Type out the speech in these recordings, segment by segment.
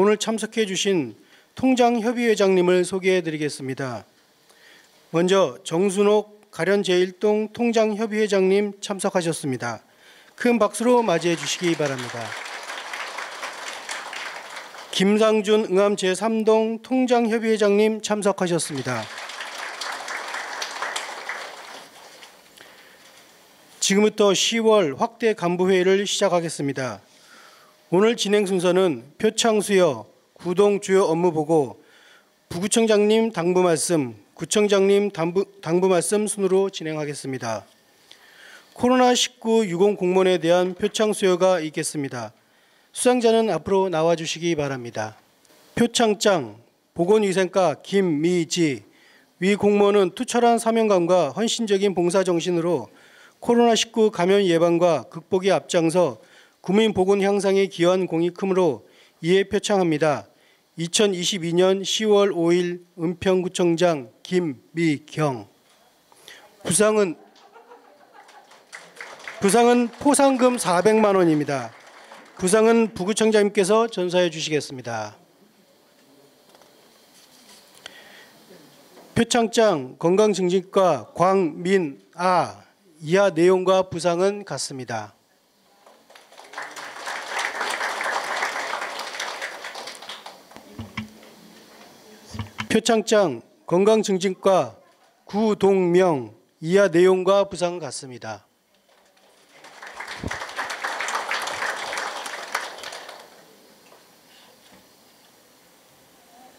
오늘 참석해 주신 통장협의회장님을 소개해 드리겠습니다. 먼저 정순옥 가련 제1동 통장협의회장님 참석하셨습니다. 큰 박수로 맞이해 주시기 바랍니다. 김상준 응암 제3동 통장협의회장님 참석하셨습니다. 지금부터 10월 확대 간부회의를 시작하겠습니다. 오늘 진행 순서는 표창수여, 구동 주요 업무 보고, 부구청장님 당부 말씀, 구청장님 당부 말씀 순으로 진행하겠습니다. 코로나19 유공 공무원에 대한 표창 수여가 있겠습니다. 수상자는 앞으로 나와주시기 바랍니다. 표창장 보건위생과 김미지, 위 공무원은 투철한 사명감과 헌신적인 봉사정신으로 코로나19 감염 예방과 극복에 앞장서 국민 보건 향상에 기여한 공이 크므로 이에 표창합니다. 2022년 10월 5일 은평구청장 김미경. 부상은 포상금 400만 원입니다. 부상은 부구청장님께서 전사해 주시겠습니다. 표창장 건강증진과 광민아, 이하 내용과 부상은 같습니다. 표창장 건강증진과 구동명, 이하 내용과 부상은 같습니다.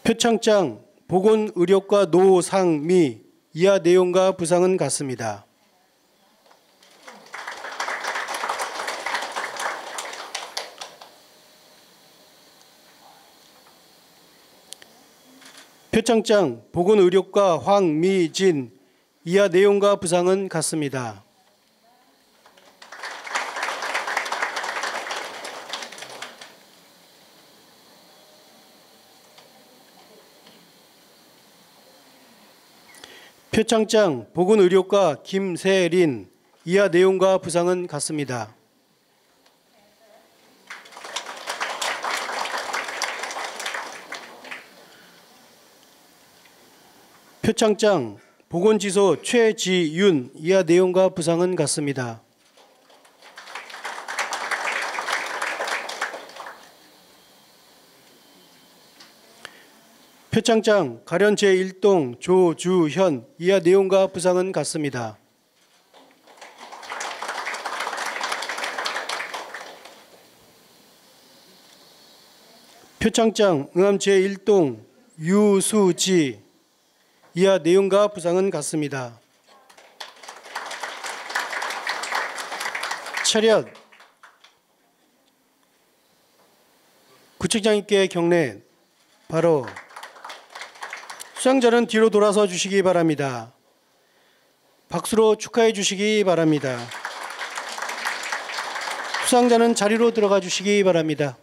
표창장 보건의료과 노상미, 이하 내용과 부상은 같습니다. 표창장 보건의료과 황미진, 이하 내용과 부상은 같습니다. 표창장 보건의료과 김세린, 이하 내용과 부상은 같습니다. 표창장 보건지소 최지윤, 이하 내용과 부상은 같습니다. 표창장 가련 제1동 조주현, 이하 내용과 부상은 같습니다. 표창장 응암 제1동 유수지, 이하 내용과 부상은 같습니다. 차렷. 구청장님께 경례. 바로 수상자는 뒤로 돌아서 주시기 바랍니다. 박수로 축하해 주시기 바랍니다. 수상자는 자리로 들어가 주시기 바랍니다.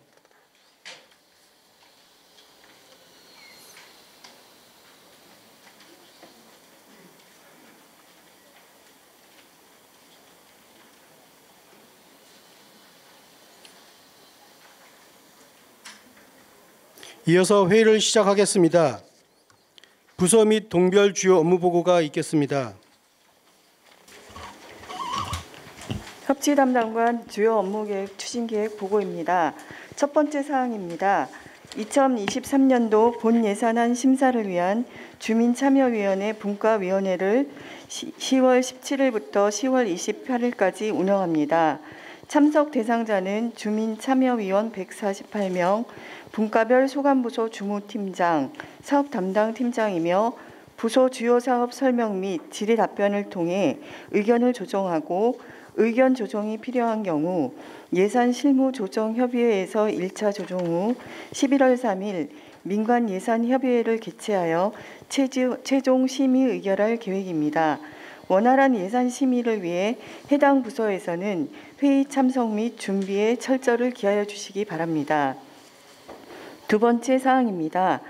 이어서 회의를 시작하겠습니다. 부서 및 동별 주요 업무 보고가 있겠습니다. 협치 담당관 주요 업무 계획 추진 계획 보고입니다. 첫 번째 사항입니다. 2023년도 본 예산안 심사를 위한 주민참여위원회 분과위원회를 10월 17일부터 10월 28일까지 운영합니다. 참석 대상자는 주민참여위원 148명, 분과별 소관부서 주무팀장, 사업 담당 팀장이며 부서 주요 사업 설명 및 질의 답변을 통해 의견을 조정하고 의견 조정이 필요한 경우 예산 실무 조정 협의회에서 1차 조정 후 11월 3일 민관 예산 협의회를 개최하여 최종 심의 의결할 계획입니다. 원활한 예산 심의를 위해 해당 부서에서는 회의 참석 및 준비에 철저를 기하여 주시기 바랍니다. 두 번째 사항입니다.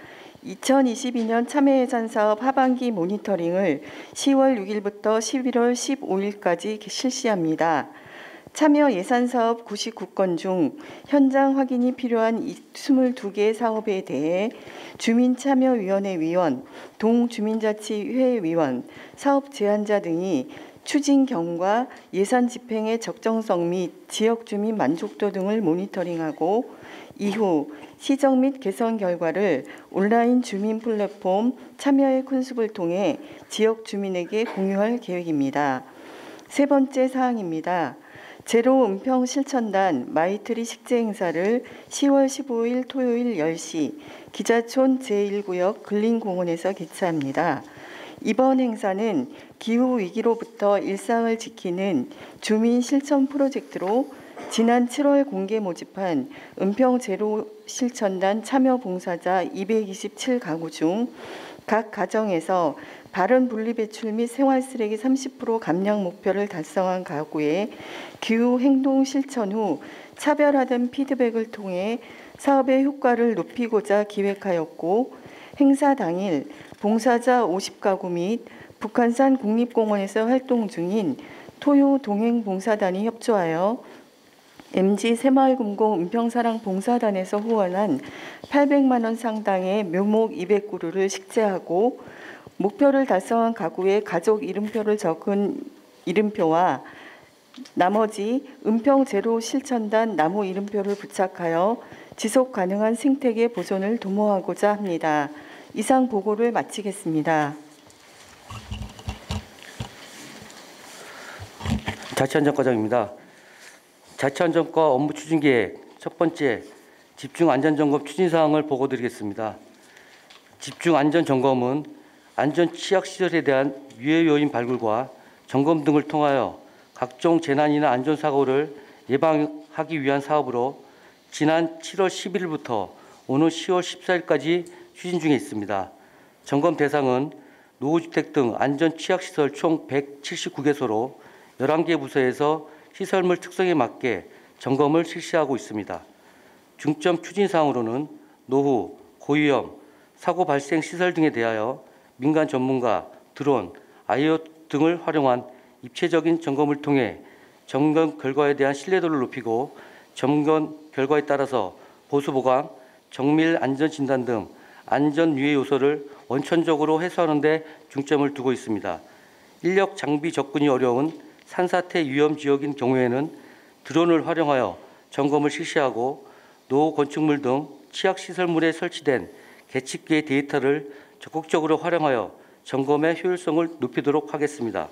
2022년 참여예산사업 하반기 모니터링을 10월 6일부터 11월 15일까지 실시합니다. 참여 예산사업 99건 중 현장 확인이 필요한 22개 사업에 대해 주민참여위원회 위원, 동주민자치회 위원, 사업 제안자 등이 추진 경과, 예산 집행의 적정성 및 지역 주민 만족도 등을 모니터링하고 이후 시정 및 개선 결과를 온라인 주민 플랫폼 참여의 콘숲을 통해 지역 주민에게 공유할 계획입니다. 세 번째 사항입니다. 제로 은평 실천단 마이트리 식재 행사를 10월 15일 토요일 10시 기자촌 제1구역 근린공원에서 개최합니다. 이번 행사는 기후 위기로부터 일상을 지키는 주민 실천 프로젝트로 지난 7월 공개 모집한 은평 제로 실천단 참여 봉사자 227가구 중 각 가정에서 바른 분리 배출 및 생활 쓰레기 30% 감량 목표를 달성한 가구의 기후 행동 실천 후 차별화된 피드백을 통해 사업의 효과를 높이고자 기획하였고, 행사 당일 봉사자 50가구 및 북한산 국립공원에서 활동 중인 토요 동행봉사단이 협조하여 MG 새마을금고 은평사랑 봉사단에서 후원한 800만 원 상당의 묘목 200그루를 식재하고 목표를 달성한 가구의 가족 이름표를 적은 이름표와 나머지 은평 제로 실천단 나무 이름표를 부착하여 지속 가능한 생태계 보존을 도모하고자 합니다. 이상 보고를 마치겠습니다. 자치안전과장입니다. 자치안전과 업무 추진 계획 첫 번째, 집중 안전점검 추진 사항을 보고드리겠습니다. 집중 안전점검은 안전 취약 시설에 대한 유해 요인 발굴과 점검 등을 통하여 각종 재난이나 안전사고를 예방하기 위한 사업으로 지난 7월 11일부터 오는 10월 14일까지 추진 중에 있습니다. 점검 대상은 노후주택 등 안전 취약시설 총 179개소로 11개 부서에서 시설물 특성에 맞게 점검을 실시하고 있습니다. 중점 추진 사항으로는 노후, 고위험, 사고 발생 시설 등에 대하여 민간 전문가, 드론, IoT 등을 활용한 입체적인 점검을 통해 점검 결과에 대한 신뢰도를 높이고 점검 결과에 따라서 보수 보강, 정밀 안전 진단 등 안전 유해 요소를 원천적으로 해소하는 데 중점을 두고 있습니다. 인력 장비 접근이 어려운 산사태 위험 지역인 경우에는 드론을 활용하여 점검을 실시하고 노후 건축물 등 취약 시설물에 설치된 계측기의 데이터를 적극적으로 활용하여 점검의 효율성을 높이도록 하겠습니다.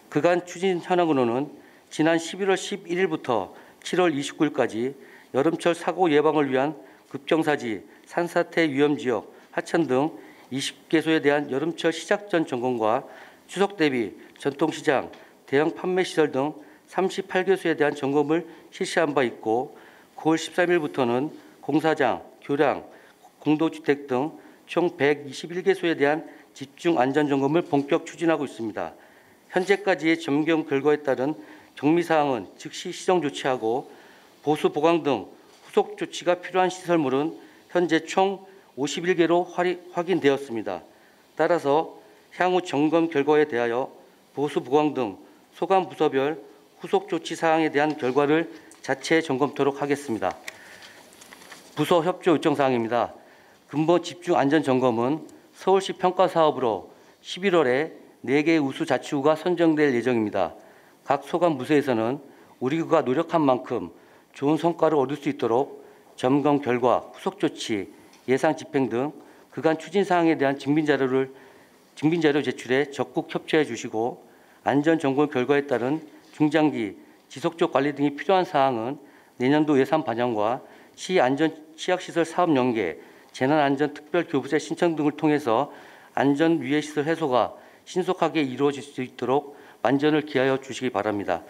그간 추진 현황으로는 지난 11월 11일부터 7월 29일까지 여름철 사고 예방을 위한 급경사지, 산사태 위험지역, 하천 등 20개소에 대한 여름철 시작 전 점검과 추석 대비 전통시장, 대형 판매시설 등 38개소에 대한 점검을 실시한 바 있고 9월 13일부터는 공사장, 교량, 공동주택 등 총 121개소에 대한 집중 안전점검을 본격 추진하고 있습니다. 현재까지의 점검 결과에 따른 경미사항은 즉시 시정 조치하고 보수 보강 등 후속 조치가 필요한 시설물은 현재 총 51개로 확인되었습니다. 따라서 향후 점검 결과에 대하여 보수 보강 등 소관 부서별 후속 조치 사항에 대한 결과를 자체 점검토록 하겠습니다. 부서 협조 요청 사항입니다. 근본 집중 안전 점검은 서울시 평가 사업으로 11월에 4개 우수 자치구가 선정될 예정입니다. 각 소관 부서에서는 우리 구가 노력한 만큼 좋은 성과를 얻을 수 있도록 점검 결과, 후속 조치, 예상 집행 등 그간 추진 사항에 대한 증빙자료 제출에 적극 협조해 주시고 안전 점검 결과에 따른 중장기 지속적 관리 등이 필요한 사항은 내년도 예산 반영과 시 안전 취약시설 사업 연계, 재난안전특별교부세 신청 등을 통해서 안전 유해 시설 해소가 신속하게 이루어질 수 있도록 만전을 기하여 주시기 바랍니다.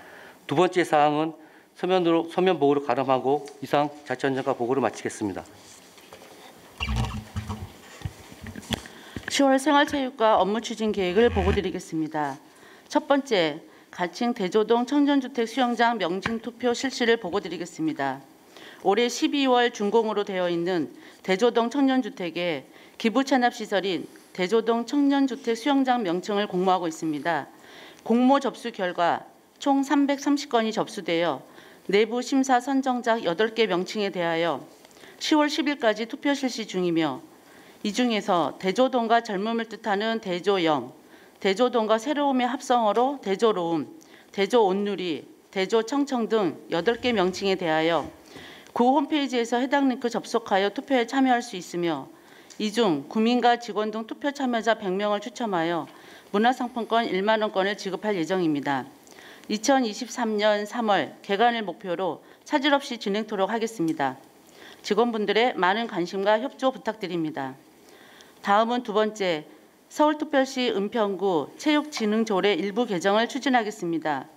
두 번째 사항은 서면 보고로 가름하고 이상 자치안전과 보고를 마치겠습니다. 10월 생활체육과 업무 추진 계획을 보고드리겠습니다. 첫 번째, 가칭 대조동 청년주택 수영장 명칭 투표 실시를 보고드리겠습니다. 올해 12월 준공으로 되어 있는 대조동 청년주택의 기부 찬합시설인 대조동 청년주택 수영장 명칭을 공모하고 있습니다. 공모 접수 결과 총 330건이 접수되어 내부 심사 선정작 8개 명칭에 대하여 10월 10일까지 투표 실시 중이며 이 중에서 대조동과 젊음을 뜻하는 대조영, 대조동과 새로움의 합성어로 대조로움, 대조온누리, 대조청청 등 8개 명칭에 대하여 구 홈페이지에서 해당 링크 접속하여 투표에 참여할 수 있으며 이 중 구민과 직원 등 투표 참여자 100명을 추첨하여 문화상품권 1만 원권을 지급할 예정입니다. 2023년 3월 개관을 목표로 차질 없이 진행토록 하겠습니다. 직원분들의 많은 관심과 협조 부탁드립니다. 다음은 두 번째, 서울특별시 은평구 체육진흥조례 일부 개정을 추진하겠습니다.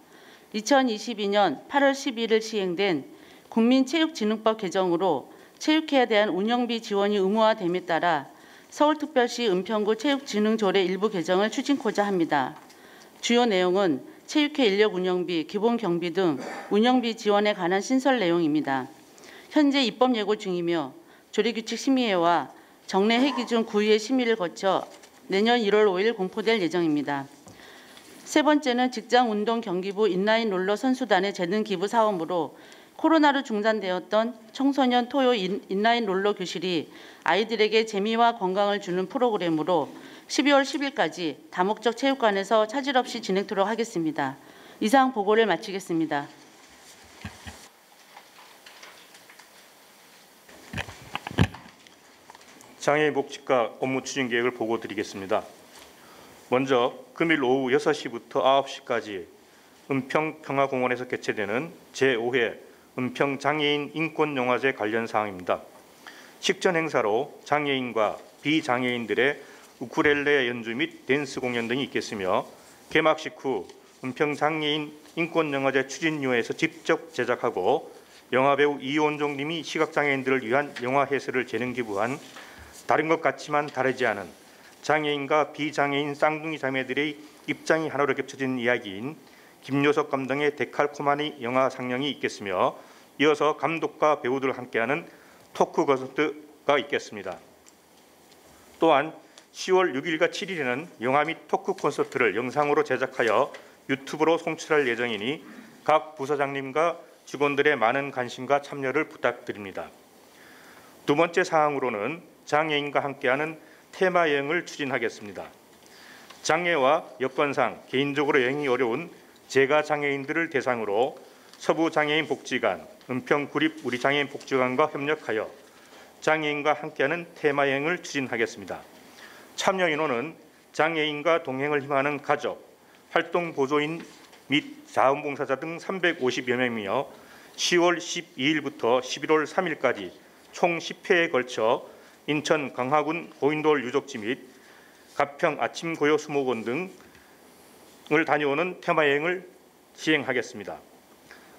2022년 8월 11일 시행된 국민체육진흥법 개정으로 체육회에 대한 운영비 지원이 의무화됨에 따라 서울특별시 은평구 체육진흥조례 일부 개정을 추진코자 합니다. 주요 내용은 체육회 인력 운영비, 기본 경비 등 운영비 지원에 관한 신설 내용입니다. 현재 입법 예고 중이며 조례규칙 심의회와 정례 기준 9위의 심의를 거쳐 내년 1월 5일 공포될 예정입니다. 세 번째는 직장운동경기부 인라인 롤러 선수단의 재능 기부 사업으로 코로나로 중단되었던 청소년 토요 인라인 롤러 교실이 아이들에게 재미와 건강을 주는 프로그램으로 12월 10일까지 다목적 체육관에서 차질 없이 진행토록 하겠습니다. 이상 보고를 마치겠습니다. 장애인 복지과 업무 추진 계획을 보고드리겠습니다. 먼저 금일 오후 6시부터 9시까지 은평평화공원에서 개최되는 제5회 은평장애인 인권영화제 관련 사항입니다. 식전 행사로 장애인과 비장애인들의 우쿨렐레 연주 및 댄스 공연 등이 있겠으며 개막식 후 은평장애인 인권영화제 추진위원회에서 직접 제작하고 영화배우 이원종 님이 시각장애인들을 위한 영화 해설을 재능 기부한 다른 것 같지만 다르지 않은 장애인과 비장애인 쌍둥이 자매들의 입장이 하나로 겹쳐진 이야기인 김요석 감독의 데칼코마니 영화 상영이 있겠으며 이어서 감독과 배우들과 함께하는 토크 콘서트가 있겠습니다. 또한 10월 6일과 7일에는 영화 및 토크 콘서트를 영상으로 제작하여 유튜브로 송출할 예정이니 각 부서장님과 직원들의 많은 관심과 참여를 부탁드립니다. 두 번째 사항으로는 장애인과 함께하는 테마 여행을 추진하겠습니다. 장애와 여건상 개인적으로 여행이 어려운 재가 장애인들을 대상으로 서부장애인 복지관, 은평구립 우리장애인 복지관과 협력하여 장애인과 함께하는 테마 여행을 추진하겠습니다. 참여 인원은 장애인과 동행을 희망하는 가족, 활동 보조인 및 자원봉사자 등 350여 명이며 10월 12일부터 11월 3일까지 총 10회에 걸쳐 인천 강화군 고인돌 유적지 및 가평 아침고요 수목원 등을 다녀오는 테마여행을 시행하겠습니다.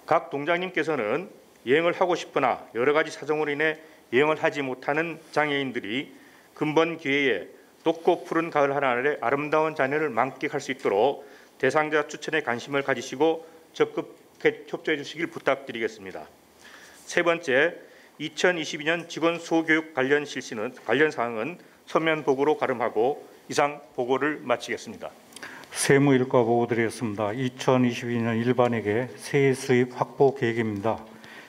각 동장님께서는 여행을 하고 싶으나 여러 가지 사정으로 인해 여행을 하지 못하는 장애인들이 근본 기회에 높고 푸른 가을 하늘의 아름다운 자연을 만끽할 수 있도록 대상자 추천에 관심을 가지시고 적극 협조해 주시길 부탁드리겠습니다. 세 번째, 2022년 직원 수호교육 관련 사항은 서면 보고로 가름하고 이상 보고를 마치겠습니다. 세무일과 보고드리겠습니다. 2022년 일반회계 세액 수입 확보 계획입니다.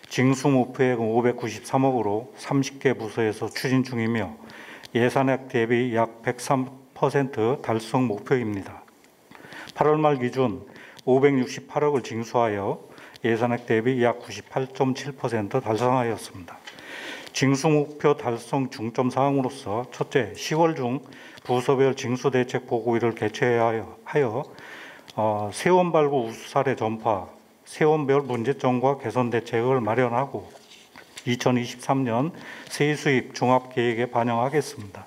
징수 목표액은 593억으로 30개 부서에서 추진 중이며 예산액 대비 약 103% 달성 목표입니다. 8월 말 기준 568억을 징수하여 예산액 대비 약 98.7% 달성하였습니다. 징수 목표 달성 중점 사항으로서 첫째, 10월 중 부서별 징수 대책 보고회를 개최하여 세원 발굴 우수 사례 전파, 세원별 문제점과 개선 대책을 마련하고 2023년 세액 수입 종합 계획에 반영하겠습니다.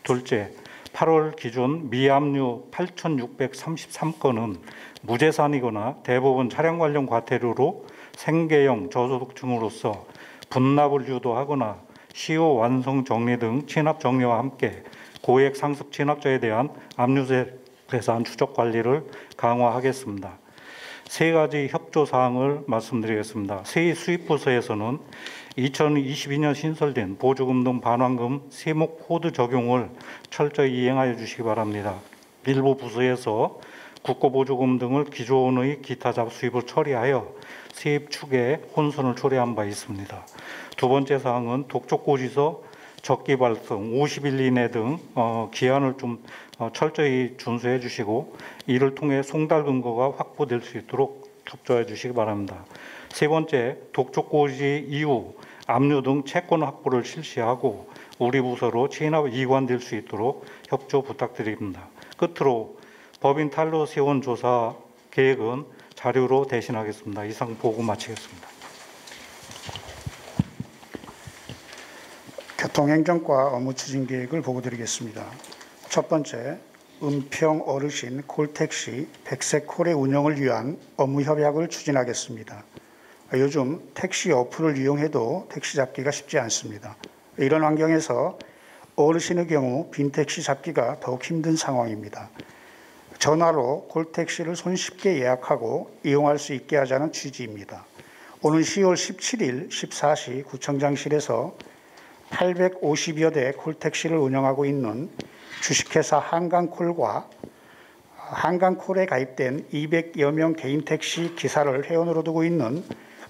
둘째, 8월 기준 미압류 8,633건은 무재산이거나 대부분 차량 관련 과태료로 생계형 저소득층으로서 분납을 유도하거나 시효 완성 정리 등 취납 정리와 함께 고액 상습 취납자에 대한 압류세 계산 추적 관리를 강화하겠습니다. 세 가지 협조 사항을 말씀드리겠습니다. 세액 수입 부서에서는 2022년 신설된 보조금 등 반환금 세목 코드 적용을 철저히 이행하여 주시기 바랍니다. 일부 부서에서 국고보조금 등을 기존의 기타 잡수입을 처리하여 세입 축에 혼선을 초래한 바 있습니다. 두 번째 사항은 독촉고지서 적기 발송 50일 이내 등 기한을 좀 철저히 준수해 주시고 이를 통해 송달 근거가 확보될 수 있도록 협조해 주시기 바랍니다. 세 번째, 독촉고지 이후 압류 등 채권 확보를 실시하고 우리 부서로 체납 이관될 수 있도록 협조 부탁드립니다. 끝으로 법인 탈루 세원 조사 계획은 자료로 대신하겠습니다. 이상 보고 마치겠습니다. 교통행정과 업무 추진 계획을 보고드리겠습니다. 첫 번째, 은평 어르신 콜택시 백색 콜의 운영을 위한 업무 협약을 추진하겠습니다. 요즘 택시 어플을 이용해도 택시 잡기가 쉽지 않습니다. 이런 환경에서 어르신의 경우 빈택시 잡기가 더욱 힘든 상황입니다. 전화로 콜택시를 손쉽게 예약하고 이용할 수 있게 하자는 취지입니다. 오는 10월 17일 14시 구청장실에서 850여 대 콜택시를 운영하고 있는 주식회사 한강콜과 한강콜에 가입된 200여 명 개인택시 기사를 회원으로 두고 있는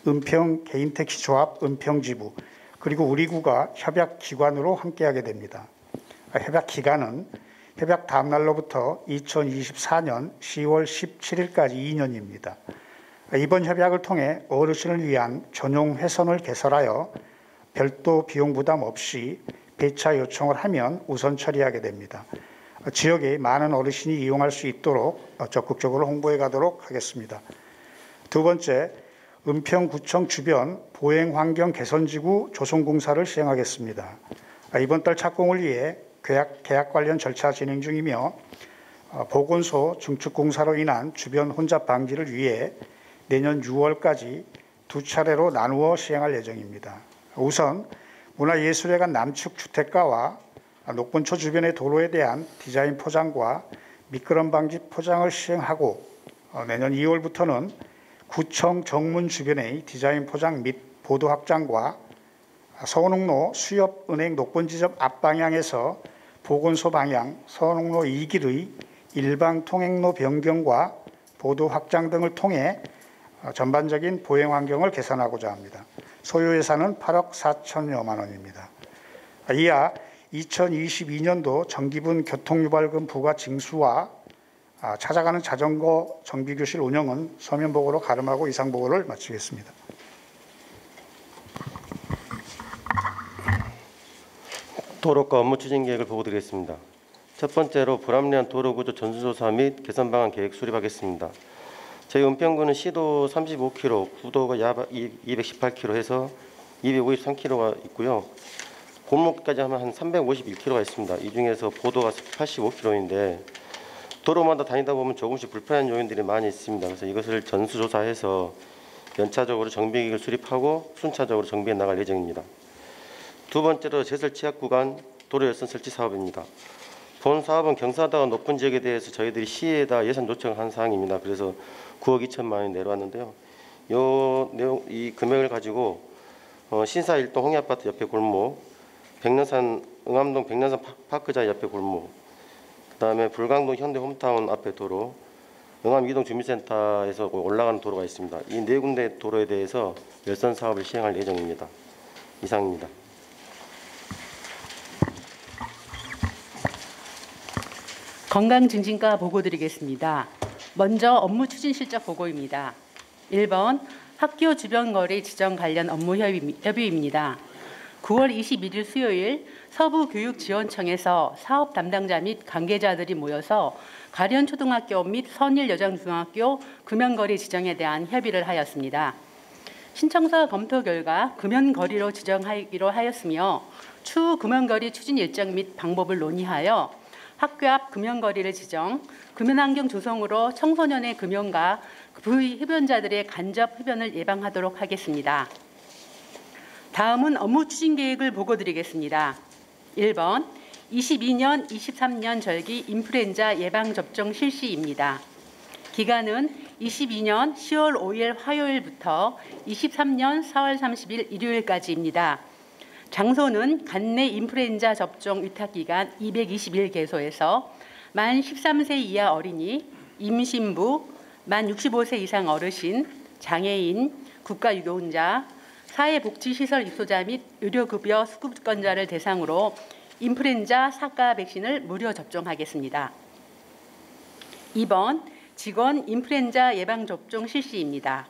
은평 개인택시 조합 은평지부 그리고 우리 구가 협약 기관으로 함께하게 됩니다. 협약 기간은 협약 다음 날로부터 2024년 10월 17일까지 2년입니다. 이번 협약을 통해 어르신을 위한 전용 회선을 개설하여 별도 비용 부담 없이 배차 요청을 하면 우선 처리하게 됩니다. 지역에 많은 어르신이 이용할 수 있도록 적극적으로 홍보해 가도록 하겠습니다. 두 번째, 은평구청 주변 보행환경 개선지구 조성공사를 시행하겠습니다. 이번 달 착공을 위해 계약 관련 절차 진행 중이며 보건소 증축공사로 인한 주변 혼잡 방지를 위해 내년 6월까지 두 차례로 나누어 시행할 예정입니다. 우선 문화예술회관 남측 주택가와 녹본초 주변의 도로에 대한 디자인 포장과 미끄럼 방지 포장을 시행하고 내년 2월부터는 구청 정문 주변의 디자인 포장 및 보도 확장과 서원흥로 수협은행 녹본지점 앞방향에서 보건소 방향 서원흥로 2길의 일방 통행로 변경과 보도 확장 등을 통해 전반적인 보행 환경을 개선하고자 합니다. 소요 예산은 8억 4천여만 원입니다. 이하 2022년도 정기분 교통유발금 부과 징수와 찾아가는 자전거 정비교실 운영은 서면 보고로 가름하고 이상 보고를 마치겠습니다. 도로과 업무 추진 계획을 보고드리겠습니다. 첫 번째로 불합리한 도로구조 전수조사 및 개선 방안 계획 수립하겠습니다. 저희 은평구는 시도 35km, 구도가 약 218km 해서 253km가 있고요. 골목까지 하면 한 351km가 있습니다. 이 중에서 보도가 85km인데 도로마다 다니다 보면 조금씩 불편한 요인들이 많이 있습니다. 그래서 이것을 전수조사해서 연차적으로 정비기를 수립하고 순차적으로 정비해 나갈 예정입니다. 두 번째로 제설 취약 구간 도로 열선 설치 사업입니다. 본 사업은 경사도가 높은 지역에 대해서 저희들이 시에다 예산 요청한 사항입니다. 그래서 9억 2천만 원이 내려왔는데요. 이 금액을 가지고 신사 일동 홍해아파트 옆에 골목, 백년산 응암동 백년산 파크자 옆에 골목, 그다음에 불광동 현대 홈타운 앞에 도로, 응암 이동 주민센터에서 올라가는 도로가 있습니다. 이 네 군데 도로에 대해서 열선 사업을 시행할 예정입니다. 이상입니다. 건강증진과 보고드리겠습니다. 먼저 업무 추진 실적 보고입니다. 1번 학교 주변 거리 지정 관련 업무 협의입니다. 9월 21일 수요일 서부교육지원청에서 사업 담당자 및 관계자들이 모여서 가련초등학교 및 선일여장중학교 금연거리 지정에 대한 협의를 하였습니다. 신청서 검토 결과 금연거리로 지정하기로 하였으며 추후 금연거리 추진 일정 및 방법을 논의하여 학교 앞 금연거리를 지정, 금연환경 조성으로 청소년의 금연과 부의 흡연자들의 간접 흡연을 예방하도록 하겠습니다. 다음은 업무 추진 계획을 보고드리겠습니다. 1번 22년, 23년 절기 인플루엔자 예방접종 실시입니다. 기간은 22년 10월 5일 화요일부터 23년 4월 30일 일요일까지입니다. 장소는 관내 인플루엔자 접종 위탁기간 221개소에서 만 13세 이하 어린이, 임신부, 만 65세 이상 어르신, 장애인, 국가유교혼자, 사회복지시설 입소자 및 의료급여 수급권자를 대상으로 인플루엔자 사가 백신을 무료 접종하겠습니다. 2번 직원 인플루엔자 예방접종 실시입니다.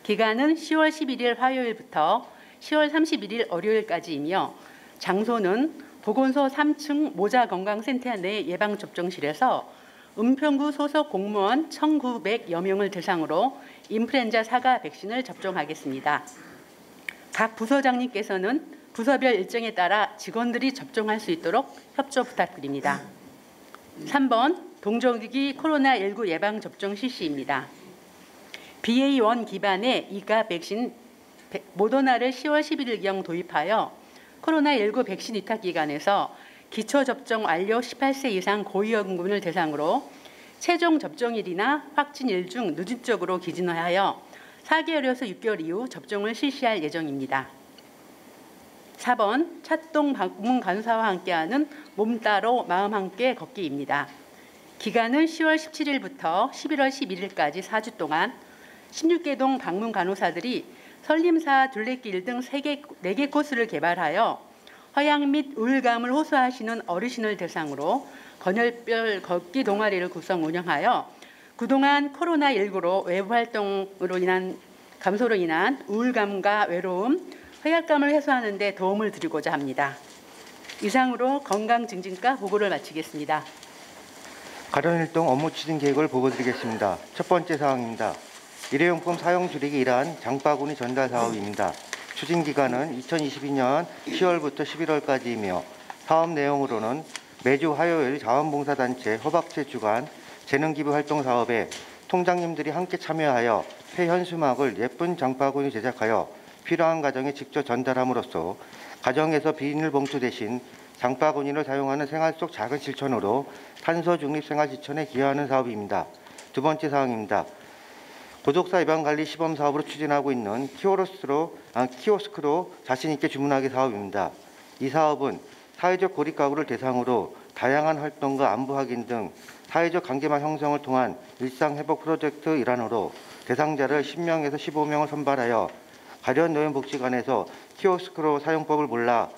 기간은 10월 11일 화요일부터 10월 31일 월요일까지이며 장소는 보건소 3층 모자건강센터 내 예방접종실에서 은평구 소속 공무원 1,900여 명을 대상으로 인플루엔자 사가 백신을 접종하겠습니다. 각 부서장님께서는 부서별 일정에 따라 직원들이 접종할 수 있도록 협조 부탁드립니다. 3번 동종기 코로나19 예방접종 실시입니다. BA.1 기반의 이가 백신 모더나를 10월 11일경 도입하여 코로나19 백신 위탁 기관에서 기초접종 완료 18세 이상 고위험군을 대상으로 최종 접종일이나 확진일 중 늦은 쪽으로 기준하여 4개월에서 6개월 이후 접종을 실시할 예정입니다. 4번 차동 방문 간호사와 함께하는 몸 따로 마음 함께 걷기입니다. 기간은 10월 17일부터 11월 11일까지 4주 동안 16개동 방문 간호사들이 설림사, 둘레길 등 4개 코스를 개발하여 허약 및 우울감을 호소하시는 어르신을 대상으로 건열별 걷기 동아리를 구성 운영하여 그동안 코로나19로 외부 활동으로 인한 감소로 인한 우울감과 외로움, 허약감을 해소하는 데 도움을 드리고자 합니다. 이상으로 건강증진과 보고를 마치겠습니다. 가련활동 업무 추진 계획을 보고드리겠습니다. 첫 번째 사항입니다. 일회용품 사용 줄이기 일환 장바구니 전달 사업입니다. 추진 기간은 2022년 10월부터 11월까지이며 사업 내용으로는 매주 화요일 자원봉사단체 허박체 주간 재능기부 활동 사업에 통장님들이 함께 참여하여 폐현수막을 예쁜 장바구니 제작하여 필요한 가정에 직접 전달함으로써 가정에서 비닐봉투 대신 장바구니를 사용하는 생활 속 작은 실천으로 탄소 중립 생활 실천에 기여하는 사업입니다. 두 번째 사항입니다. 고독사 예방 관리 시범 사업으로 추진하고 있는 키오스크로 자신 있게 주문하기 사업입니다. 이 사업은 사회적 고립 가구를 대상으로 다양한 활동과 안부 확인 등 사회적 관계망 형성을 통한 일상 회복 프로젝트 일환으로 대상자를 10명에서 15명을 선발하여 가련 노인복지관에서 키오스크로 사용법을 몰라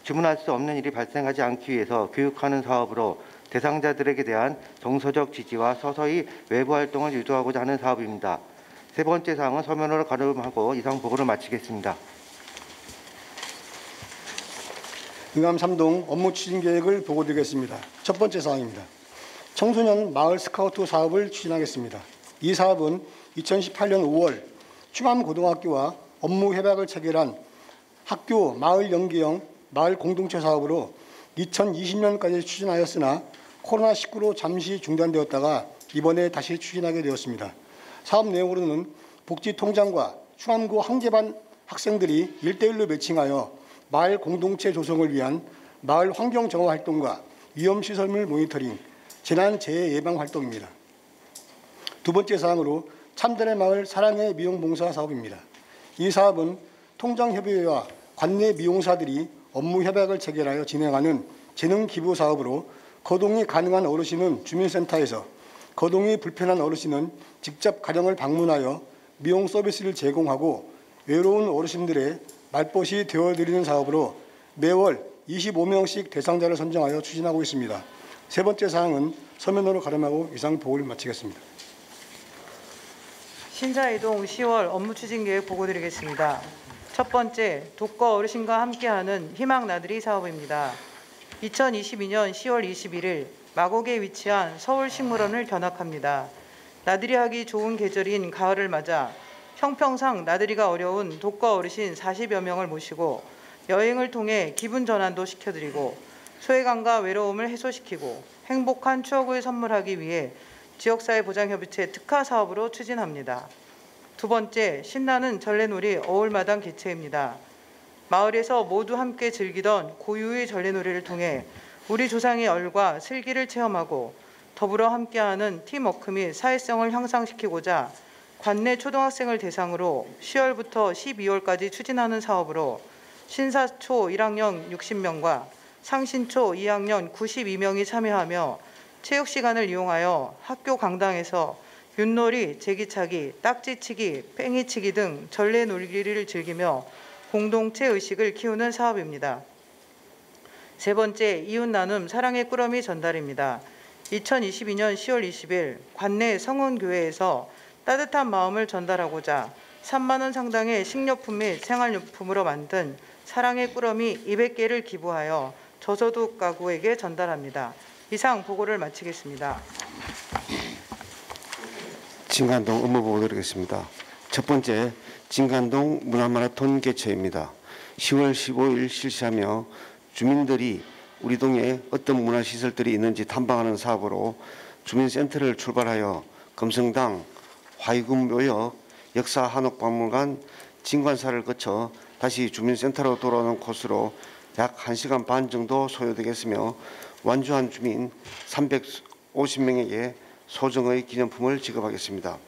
주문할 수 없는 일이 발생하지 않기 위해서 교육하는 사업으로 대상자들에게 대한 정서적 지지와 서서히 외부 활동을 유도하고자 하는 사업입니다. 세 번째 사항은 서면으로 가름하고 이상 보고를 마치겠습니다. 응암 3동 업무 추진 계획을 보고드리겠습니다. 첫 번째 사항입니다. 청소년 마을 스카우트 사업을 추진하겠습니다. 이 사업은 2018년 5월 충암고등학교와 업무 협약을 체결한 학교 마을 연계형 마을 공동체 사업으로 2020년까지 추진하였으나 코로나19로 잠시 중단되었다가 이번에 다시 추진하게 되었습니다. 사업 내용으로는 복지통장과 충암고 한계반 학생들이 1대1로 매칭하여 마을 공동체 조성을 위한 마을 환경 정화 활동과 위험시설물 모니터링, 재난재해 예방 활동입니다. 두 번째 사항으로 참전의 마을 사랑의 미용봉사 사업입니다. 이 사업은 통장협의회와 관내 미용사들이 업무 협약을 체결하여 진행하는 재능기부 사업으로 거동이 가능한 어르신은 주민센터에서, 거동이 불편한 어르신은 직접 가정을 방문하여 미용 서비스를 제공하고 외로운 어르신들의 말벗이 되어드리는 사업으로 매월 25명씩 대상자를 선정하여 추진하고 있습니다. 세 번째 사항은 서면으로 가름하고 이상 보고를 마치겠습니다. 신사이동 10월 업무 추진 계획 보고드리겠습니다. 첫 번째, 독거 어르신과 함께하는 희망 나들이 사업입니다. 2022년 10월 21일 마곡에 위치한 서울식물원을 견학합니다. 나들이 하기 좋은 계절인 가을을 맞아 형평상 나들이가 어려운 독거 어르신 40여 명을 모시고 여행을 통해 기분 전환도 시켜드리고 소외감과 외로움을 해소시키고 행복한 추억을 선물하기 위해 지역사회보장협의체 특화 사업으로 추진합니다. 두 번째, 신나는 전래놀이 어울마당 개최입니다. 마을에서 모두 함께 즐기던 고유의 전래놀이를 통해 우리 조상의 얼과 슬기를 체험하고 더불어 함께하는 팀워크 및 사회성을 향상시키고자 관내 초등학생을 대상으로 10월부터 12월까지 추진하는 사업으로 신사초 1학년 60명과 상신초 2학년 92명이 참여하며 체육 시간을 이용하여 학교 강당에서 윷놀이, 제기차기, 딱지치기, 팽이치기 등 전래 놀기를 즐기며 공동체 의식을 키우는 사업입니다. 세 번째, 이웃 나눔 사랑의 꾸러미 전달입니다. 2022년 10월 20일 관내 성운교회에서 따뜻한 마음을 전달하고자 3만 원 상당의 식료품 및 생활용품으로 만든 사랑의 꾸러미 200개를 기부하여 저소득 가구에게 전달합니다. 이상 보고를 마치겠습니다. 진간동 업무 보고 드리겠습니다. 첫 번째, 진간동 문화마라톤 개최입니다. 10월 15일 실시하며 주민들이 우리 동에 어떤 문화시설들이 있는지 탐방하는 사업으로 주민센터를 출발하여 금성당, 화이군묘역, 역사한옥박물관, 진관사를 거쳐 다시 주민센터로 돌아오는 코스로 약 1시간 반 정도 소요되겠으며 완주한 주민 350명에게 소정의 기념품을 지급하겠습니다.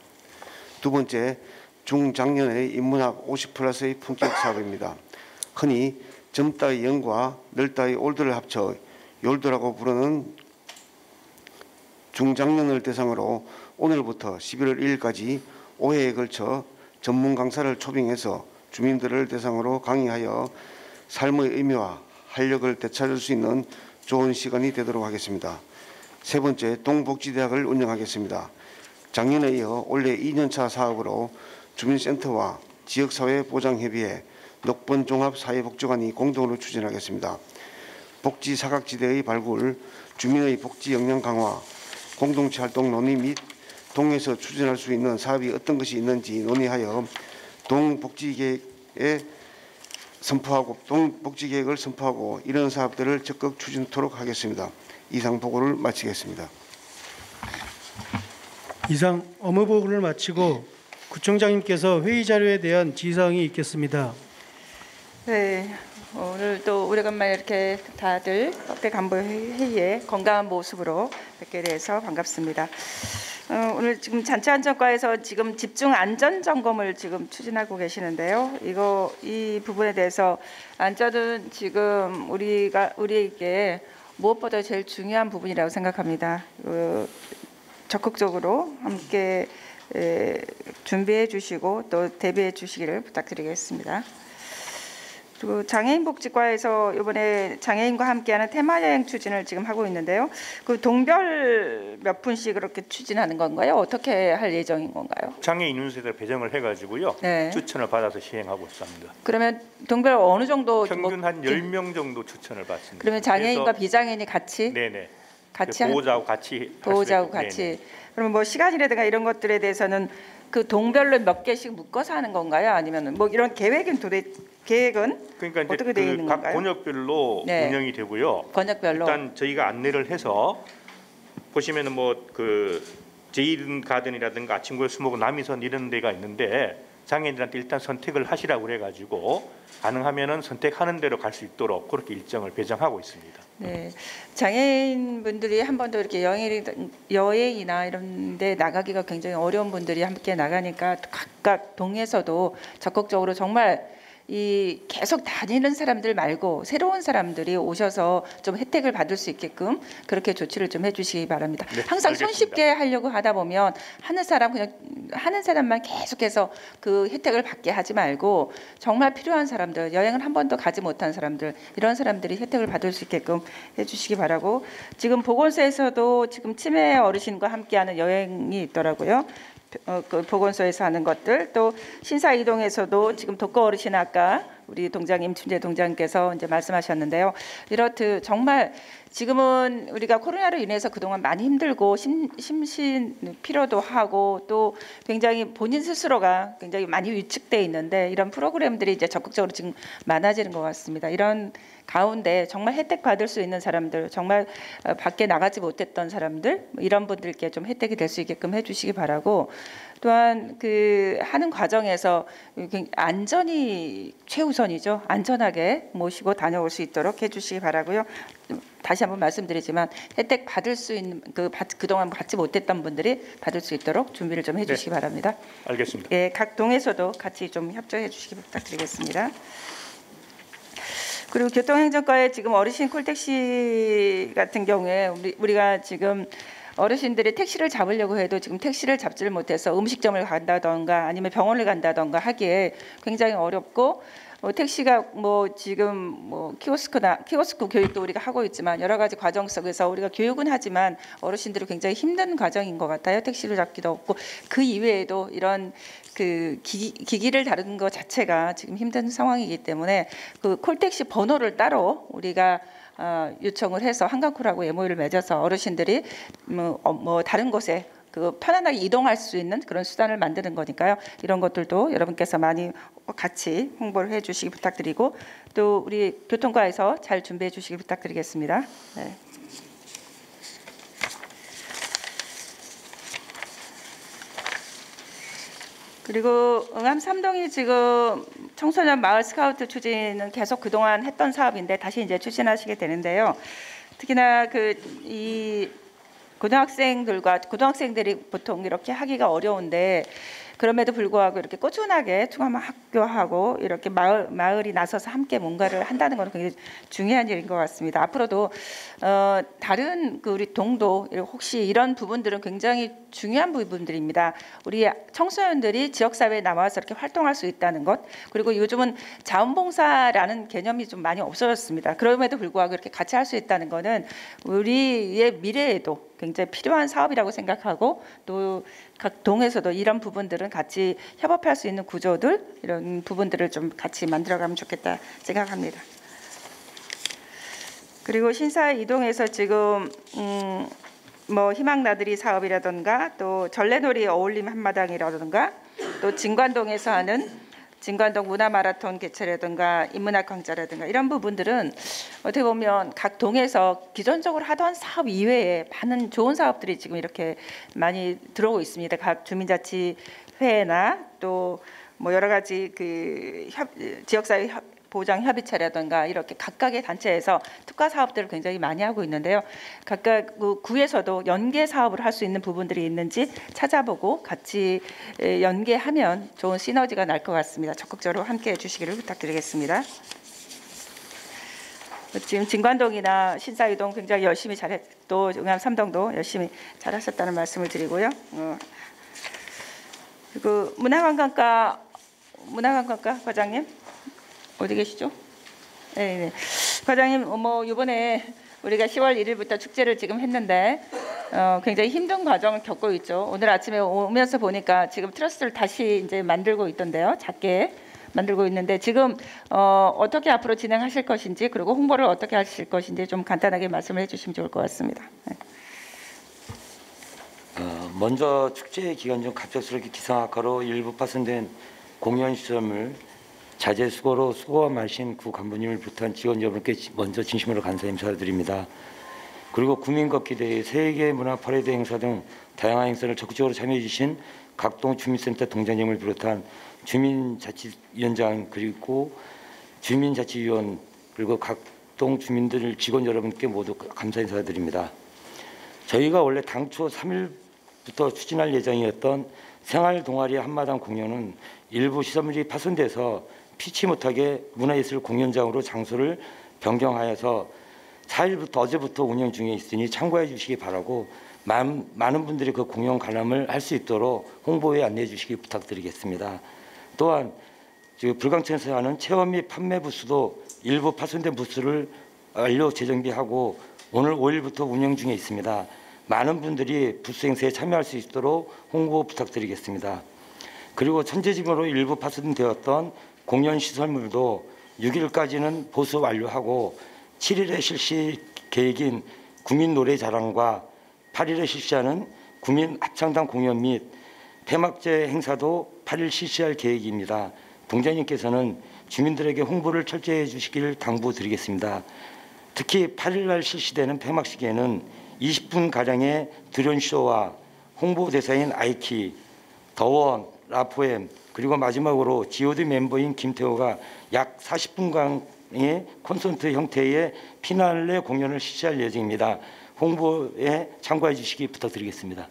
두 번째, 중장년의 인문학 50+의 품격 사업입니다. 흔히 젊다의 영과 늙다의 올드를 합쳐 욜드라고 부르는 중장년을 대상으로 오늘부터 11월 1일까지 5회에 걸쳐 전문 강사를 초빙해서 주민들을 대상으로 강의하여 삶의 의미와 활력을 되찾을 수 있는 좋은 시간이 되도록 하겠습니다. 세 번째, 동복지대학을 운영하겠습니다. 작년에 이어 올해 2년차 사업으로 주민센터와 지역사회보장협의회, 녹번 종합사회복지관이 공동으로 추진하겠습니다. 복지 사각지대의 발굴, 주민의 복지 역량 강화, 공동체 활동 논의 및 동에서 추진할 수 있는 사업이 어떤 것이 있는지 논의하여 동복지계획을 선포하고 이런 사업들을 적극 추진토록 하겠습니다. 이상 보고를 마치겠습니다. 이상 업무 보고를 마치고 구청장님께서 회의 자료에 대한 지사항이 있겠습니다. 네, 오늘 또 오래간만에 이렇게 다들 법대 간부 회의에 건강한 모습으로 뵙게 돼서 반갑습니다. 오늘 지금 잔치안전과에서 지금 집중 안전 점검을 지금 추진하고 계시는데요. 이 부분에 대해서 안전은 지금 우리에게 무엇보다 제일 중요한 부분이라고 생각합니다. 적극적으로 함께 준비해 주시고 또 대비해 주시기를 부탁드리겠습니다. 그리고 장애인복지과에서 이번에 장애인과 함께하는 테마여행 추진을 지금 하고 있는데요. 그 동별 몇 분씩 그렇게 추진하는 건가요? 어떻게 할 예정인 건가요? 장애인 인원수에 배정을 해가지고요. 네. 추천을 받아서 시행하고 있습니다. 그러면 동별 어느 정도? 평균 한 10명 정도 추천을 받습니다. 그러면 장애인과 비장애인이 같이? 네네. 같이 보호자하고 같이. 같이. 그러면 뭐 시간이라든가 이런 것들에 대해서는 그 동별로 몇 개씩 묶어서 하는 건가요? 아니면 뭐 이런 계획은 그러니까 이제 어떻게 되어 있는 각 건가요? 권역별로 네. 운영이 되고요. 권역별로. 일단 저희가 안내를 해서 보시면은 뭐 그 제이든 가든이라든가 아침고요 수목원 남이선 이런 데가 있는데 장애인들한테 일단 선택을 하시라고 그래가지고 가능하면은 선택하는 대로 갈 수 있도록 그렇게 일정을 배정하고 있습니다. 네, 장애인 분들이 한 번도 이렇게 여행이나 이런 데 나가기가 굉장히 어려운 분들이 함께 나가니까 각각 동에서도 적극적으로 정말 이 계속 다니는 사람들 말고 새로운 사람들이 오셔서 좀 혜택을 받을 수 있게끔 그렇게 조치를 좀 해주시기 바랍니다. 네, 항상 알겠습니다. 손쉽게 하려고 하다 보면 하는 사람만 계속해서 그 혜택을 받게 하지 말고 정말 필요한 사람들, 여행을 한 번도 가지 못한 사람들, 이런 사람들이 혜택을 받을 수 있게끔 해주시기 바라고, 지금 보건소에서도 지금 치매 어르신과 함께하는 여행이 있더라고요. 그 보건소에서 하는 것들, 또 신사이동에서도 지금 독거 어르신 아까 우리 동장님, 춘재 동장님께서 이제 말씀하셨는데요. 이렇듯 정말 지금은 우리가 코로나로 인해서 그동안 많이 힘들고 심신 피로도 하고 또 굉장히 본인 스스로가 굉장히 많이 위축돼 있는데 이런 프로그램들이 이제 적극적으로 지금 많아지는 것 같습니다. 이런 가운데 정말 혜택 받을 수 있는 사람들, 정말 밖에 나가지 못했던 사람들, 이런 분들께 좀 혜택이 될 수 있게끔 해주시기 바라고, 또한 그 하는 과정에서 안전이 최우선이죠. 안전하게 모시고 다녀올 수 있도록 해주시기 바라고요. 다시 한번 말씀드리지만 혜택 받을 수 있는 그동안 받지 못했던 분들이 받을 수 있도록 준비를 좀 해주시기 바랍니다. 알겠습니다. 예, 각 동에서도 같이 좀 협조해 주시기 부탁드리겠습니다. 그리고 교통행정과에 지금 어르신 콜택시 같은 경우에 우리가 지금 어르신들이 택시를 잡으려고 해도 지금 택시를 잡지를 못해서 음식점을 간다던가 아니면 병원을 간다던가 하기에 굉장히 어렵고, 택시가 지금 키오스크 교육도 우리가 하고 있지만 여러 가지 과정 속에서 우리가 교육은 하지만 어르신들이 굉장히 힘든 과정인 것 같아요. 택시를 잡기도 없고 그 이외에도 이런 그 기기를 다루는 것 자체가 지금 힘든 상황이기 때문에 그 콜택시 번호를 따로 우리가 요청을 해서 한강콜하고 MOU를 맺어서 어르신들이 다른 곳에 그 편안하게 이동할 수 있는 그런 수단을 만드는 거니까요. 이런 것들도 여러분께서 많이 같이 홍보를 해주시기 부탁드리고, 또 우리 교통과에서 잘 준비해 주시기 부탁드리겠습니다. 네. 그리고 응암 3동이 지금 청소년 마을 스카우트 추진은 계속 그동안 했던 사업인데 다시 이제 추진하시게 되는데요. 특히나 이 고등학생들이 보통 이렇게 하기가 어려운데, 그럼에도 불구하고 이렇게 꾸준하게 통합학교하고 이렇게 마을이 나서서 함께 뭔가를 한다는 것은 굉장히 중요한 일인 것 같습니다. 앞으로도 다른 우리 동도 혹시 이런 부분들은 굉장히 중요한 부분들입니다. 우리 청소년들이 지역사회에 나와서 이렇게 활동할 수 있다는 것, 그리고 요즘은 자원봉사라는 개념이 좀 많이 없어졌습니다. 그럼에도 불구하고 이렇게 같이 할 수 있다는 것은 우리의 미래에도 굉장히 필요한 사업이라고 생각하고, 또 각 동에서도 이런 부분들은 같이 협업할 수 있는 구조들, 이런 부분들을 좀 같이 만들어가면 좋겠다 생각합니다. 그리고 신사 이동에서 지금 희망 나들이 사업이라든가 또 전래놀이 어울림 한마당이라든가 또 진관동에서 하는 진관동 문화 마라톤 개최라든가 인문학 강좌라든가 이런 부분들은 어떻게 보면 각 동에서 기존적으로 하던 사업 이외에 많은 좋은 사업들이 지금 이렇게 많이 들어오고 있습니다. 각 주민자치회나 또 여러 가지 지역사회 보장 협의체라든가 이렇게 각각의 단체에서 특화 사업들을 굉장히 많이 하고 있는데요. 각각 그 구에서도 연계 사업을 할 수 있는 부분들이 있는지 찾아보고 같이 연계하면 좋은 시너지가 날 것 같습니다. 적극적으로 함께해 주시기를 부탁드리겠습니다. 지금 진관동이나 신사이동 굉장히 열심히 또 응암 3동도 열심히 잘하셨다는 말씀을 드리고요. 그리고 문화관광과 과장님 어디 계시죠? 네. 과장님, 이번에 우리가 10월 1일부터 축제를 지금 했는데 굉장히 힘든 과정을 겪고 있죠. 오늘 아침에 오면서 보니까 지금 트러스를 다시 이제 만들고 있던데요. 작게 만들고 있는데 지금 어떻게 앞으로 진행하실 것인지, 그리고 홍보를 어떻게 하실 것인지 좀 간단하게 말씀을 해주시면 좋을 것 같습니다. 네. 먼저 축제 기간 중 갑작스럽게 기상악화로 일부 파손된 공연 시설물 자재 수고로 수고가 많으신 구 간부님을 비롯한 직원 여러분께 먼저 진심으로 감사 인사드립니다. 그리고 구민걷기대회, 세계 문화 퍼레이드 행사 등 다양한 행사를 적극적으로 참여해 주신 각동 주민센터 동장님을 비롯한 주민자치위원장 그리고 주민자치위원 그리고 각동 주민들 직원 여러분께 모두 감사 인사드립니다. 저희가 원래 당초 3일부터 추진할 예정이었던 생활 동아리 한마당 공연은 일부 시설물이 파손돼서 피치 못하게 문화예술 공연장으로 장소를 변경하여서 4일부터 어제부터 운영 중에 있으니 참고해 주시기 바라고, 많은 분들이 그 공연 관람을 할 수 있도록 홍보에 안내해 주시기 부탁드리겠습니다. 또한 불광천에서 하는 체험 및 판매 부스도 일부 파손된 부스를 완료 재정비하고 오늘 5일부터 운영 중에 있습니다. 많은 분들이 부스 행사에 참여할 수 있도록 홍보 부탁드리겠습니다. 그리고 천재지변으로 일부 파손되었던 공연 시설물도 6일까지는 보수 완료하고 7일에 실시 계획인 국민 노래 자랑과 8일에 실시하는 국민 합창단 공연 및 폐막제 행사도 8일 실시할 계획입니다. 동장님께서는 주민들에게 홍보를 철저히 해주시길 당부드리겠습니다. 특히 8일 날 실시되는 폐막식에는 20분가량의 드론쇼와 홍보 대사인 아이키, 더원, 라포엠, 그리고 마지막으로 G.O.D 멤버인 김태호가 약 40분간의 콘서트 형태의 피날레 공연을 실시할 예정입니다. 홍보에 참고해 주시기 부탁드리겠습니다.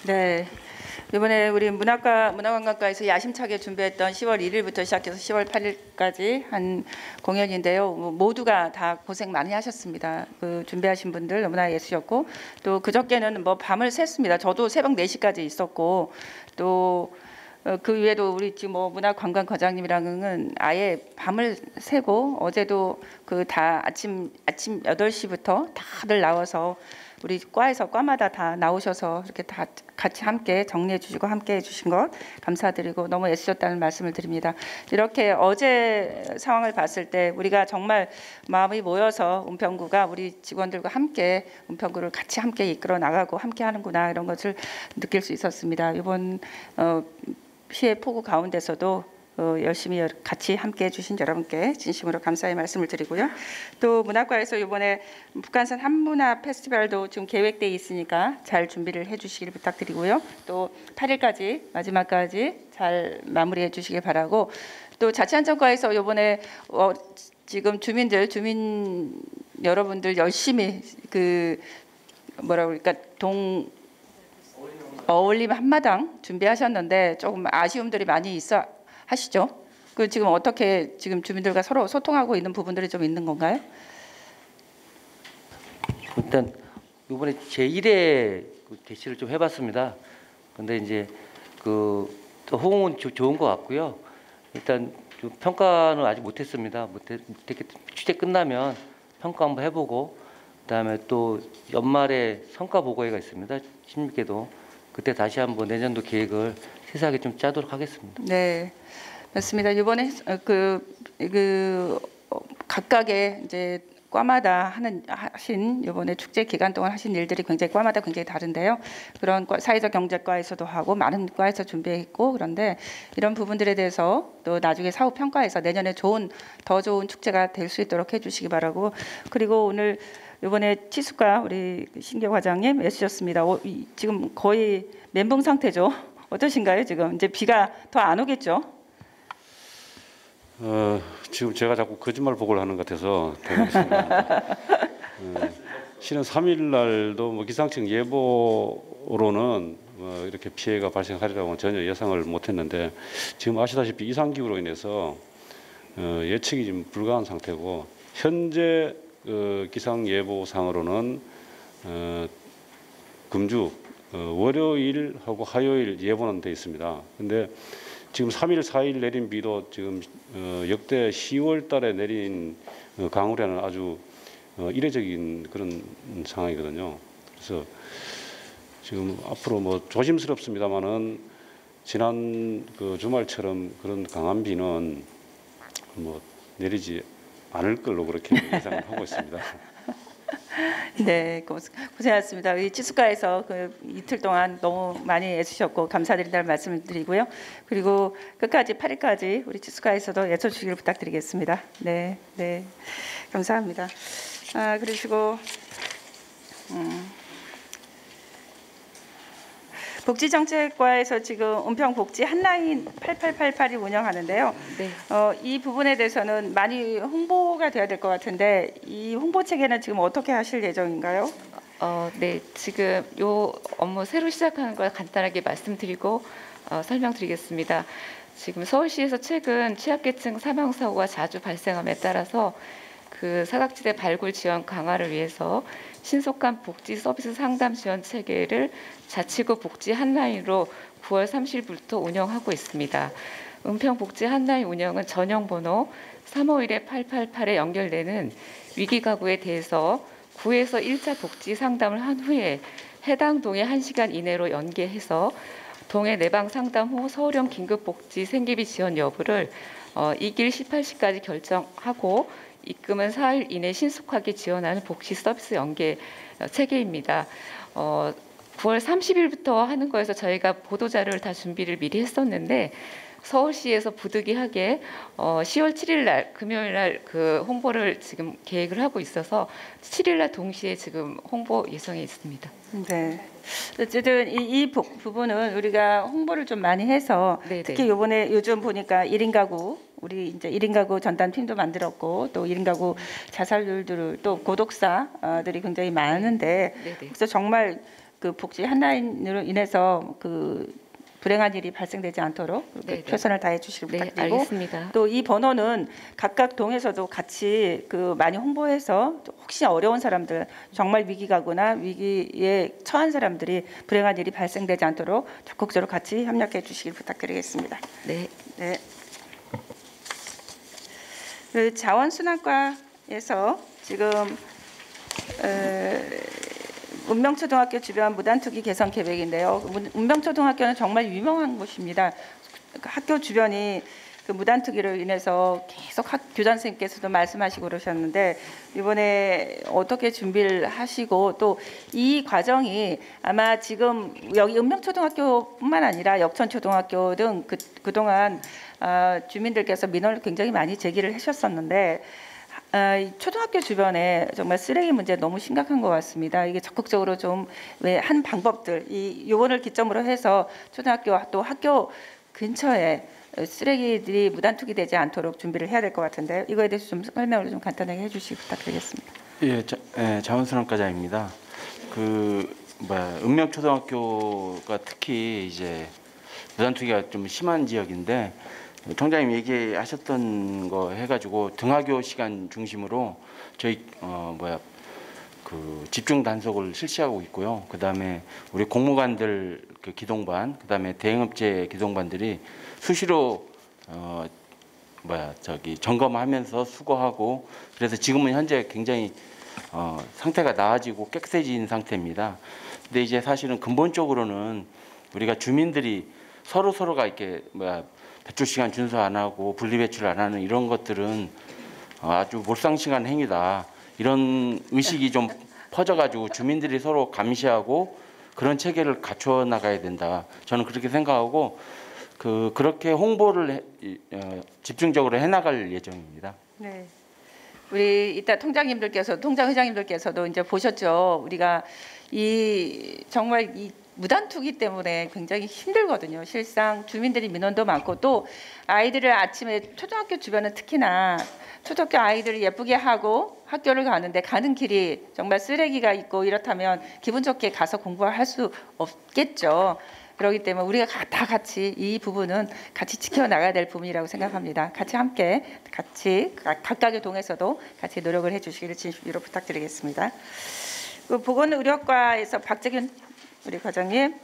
네, 이번에 우리 문화관광과에서 야심차게 준비했던 10월 1일부터 시작해서 10월 8일까지 한 공연인데요. 모두가 다 고생 많이 하셨습니다. 그 준비하신 분들 너무나 애쓰셨고, 또 그저께는 뭐 밤을 샜습니다. 저도 새벽 4시까지 있었고, 또 그 외에도 우리 지금 뭐 문화관광과장님이랑은 아예 밤을 새고, 어제도 그 다 아침 8시부터 다들 나와서 우리 과에서 과마다 다 나오셔서 이렇게 다 같이 함께 정리해 주시고 함께 해 주신 것 감사드리고 너무 애쓰셨다는 말씀을 드립니다. 이렇게 어제 상황을 봤을 때 우리가 정말 마음이 모여서 은평구가 우리 직원들과 함께 은평구를 같이 함께 이끌어 나가고 함께 하는구나, 이런 것을 느낄 수 있었습니다. 이번 피해 폭우 가운데서도 열심히 같이 함께 해주신 여러분께 진심으로 감사의 말씀을 드리고요. 또 문학과에서 이번에 북한산 한문화 페스티벌도 지금 계획돼 있으니까 잘 준비를 해주시길 부탁드리고요. 또 8일까지 마지막까지 잘 마무리해 주시길 바라고, 또 자치안전과에서 이번에 지금 주민 여러분들 열심히 그 뭐라 그럴까 어울림 한마당 준비하셨는데 조금 아쉬움들이 많이 있어 하시죠? 그 지금 어떻게 지금 주민들과 서로 소통하고 있는 부분들이 좀 있는 건가요? 일단 이번에 제1회 개시를 좀 해봤습니다. 근데 이제 그 호응은 좋은 것 같고요. 일단 좀 평가는 아직 못했습니다. 못했기 취재 끝나면 평가 한번 해보고, 그다음에 또 연말에 성과 보고회가 있습니다. 16개도 그때 다시 한번 내년도 계획을 세세하게 좀 짜도록 하겠습니다. 네, 맞습니다. 이번에 각각의 이제 과마다 하신 이번에 축제 기간 동안 하신 일들이 과마다 굉장히 다른데요. 그런 사회적 경제과에서도 하고 많은 과에서 준비했고, 그런데 이런 부분들에 대해서 또 나중에 사후 평가에서 내년에 더 좋은 축제가 될 수 있도록 해주시기 바라고, 그리고 오늘 이번에 치수과 우리 신교 과장님 애쓰셨습니다. 지금 거의 멘붕 상태죠. 어떠신가요? 지금 이제 비가 더 안 오겠죠? 지금 제가 자꾸 거짓말 보고를 하는 것 같아서 되겠습니다. 실은 3일 날도 뭐 기상청 예보로는 이렇게 피해가 발생하리라고는 전혀 예상을 못했는데, 지금 아시다시피 이상기후로 인해서 예측이 지금 불가한 상태고, 현재 기상 예보상으로는 금주 월요일하고 화요일 예보는 돼 있습니다. 근데 지금 3일, 4일 내린 비도 지금 역대 10월 달에 내린 강우량은 아주 이례적인 그런 상황이거든요. 그래서 지금 앞으로 뭐 조심스럽습니다만은 지난 그 주말처럼 그런 강한 비는 뭐 내리지 않을 걸로 그렇게 예상을 하고 있습니다. 네, 고생하셨습니다. 이 치수과에서 그 이틀 동안 너무 많이 애쓰셨고 감사드린다는 말씀을 드리고요. 그리고 끝까지 8일까지 우리 치수과에서도 애써주시길 부탁드리겠습니다. 네, 네, 감사합니다. 그러시고 복지정책과에서 지금 은평복지 한라인 8888이 운영하는데요. 네. 이 부분에 대해서는 많이 홍보가 돼야 될 것 같은데, 이 홍보 체계는 지금 어떻게 하실 예정인가요? 네, 지금 요 업무 새로 시작하는 걸 간단하게 말씀드리고 설명드리겠습니다. 지금 서울시에서 최근 취약계층 사망 사고가 자주 발생함에 따라서 그 사각지대 발굴 지원 강화를 위해서 신속한 복지 서비스 상담 지원 체계를 자치구 복지 한라인으로 9월 30일부터 운영하고 있습니다. 은평 복지 한라인 운영은 전용번호 351-888에 연결되는 위기 가구에 대해서 구에서 1차 복지 상담을 한 후에 해당 동에 1시간 이내로 연계해서 동해 내방 상담 후 서울형 긴급복지 생계비 지원 여부를 이길 18시까지 결정하고 입금은 4일 이내 신속하게 지원하는 복지 서비스 연계 체계입니다. 9월 30일부터 하는 거여서 저희가 보도자료를 다 준비를 미리 했었는데, 서울시에서 부득이하게 10월 7일 날 금요일 날 그 홍보를 지금 계획을 하고 있어서 7일 날 동시에 지금 홍보 예정에 있습니다. 네. 어쨌든 이 부분은 우리가 홍보를 좀 많이 해서, 네네. 특히 요즘 보니까 1인 가구, 우리 이제 1인 가구 전담팀도 만들었고, 또 1인 가구 자살률들을, 또 고독사들이 굉장히 많은데, 네네. 그래서 정말 그 복지 한라인으로 인해서 그 불행한 일이 발생되지 않도록 네, 최선을 다해 주시길 네, 부탁드리고 알겠습니다. 또 이 번호는 각각 동에서도 같이 많이 홍보해서 혹시 어려운 사람들 정말 위기가거나 위기에 처한 사람들이 불행한 일이 발생되지 않도록 적극적으로 같이 협력해 주시길 부탁드리겠습니다. 네. 네. 그 자원순환과에서 지금 운명초등학교 주변 무단투기 개선 계획인데요. 운명초등학교는 정말 유명한 곳입니다. 학교 주변이 그 무단투기로 인해서 계속 교장 선생님께서도 말씀하시고 그러셨는데 이번에 어떻게 준비를 하시고 또 이 과정이 아마 지금 여기 운명초등학교뿐만 아니라 역천초등학교 등 그동안 주민들께서 민원을 굉장히 많이 제기를 하셨었는데 초등학교 주변에 정말 쓰레기 문제 너무 심각한 것 같습니다. 이게 적극적으로 좀 한 방법들, 이 요번을 기점으로 해서 초등학교 또 학교 근처에 쓰레기들이 무단투기 되지 않도록 준비를 해야 될 것 같은데 이거에 대해서 좀 설명을 좀 간단하게 해주시기 부탁드리겠습니다. 예, 자원순환과장입니다. 읍명초등학교가 특히 이제 무단투기가 좀 심한 지역인데. 총장님 얘기하셨던 거 해가지고 등하교 시간 중심으로 저희 집중 단속을 실시하고 있고요. 그다음에 우리 공무관들 그 기동반, 그다음에 대응업체 기동반들이 수시로 점검하면서 수거하고 그래서 지금은 현재 굉장히 상태가 나아지고 깨끗해진 상태입니다. 근데 이제 사실은 근본적으로는 우리가 주민들이 서로가 이렇게 배출 시간 준수 안 하고 분리 배출 안 하는 이런 것들은 아주 몰상식한 행위다. 이런 의식이 좀 퍼져가지고 주민들이 서로 감시하고 그런 체계를 갖춰 나가야 된다. 저는 그렇게 생각하고 그렇게 홍보를 집중적으로 해나갈 예정입니다. 네. 우리 이따 통장회장님들께서도 이제 보셨죠. 우리가 정말 이 무단투기 때문에 굉장히 힘들거든요. 실상 주민들이 민원도 많고 또 아이들을 아침에 초등학교 주변은 특히나 초등학교 아이들을 예쁘게 하고 학교를 가는데 가는 길이 정말 쓰레기가 있고 이렇다면 기분 좋게 가서 공부할 수 없겠죠. 그렇기 때문에 우리가 다 같이 이 부분은 같이 지켜나가야 될 부분이라고 생각합니다. 같이 각각의 동에서도 같이 노력을 해주시기를 진심으로 부탁드리겠습니다. 보건의료과에서 박재균 우리 과장님,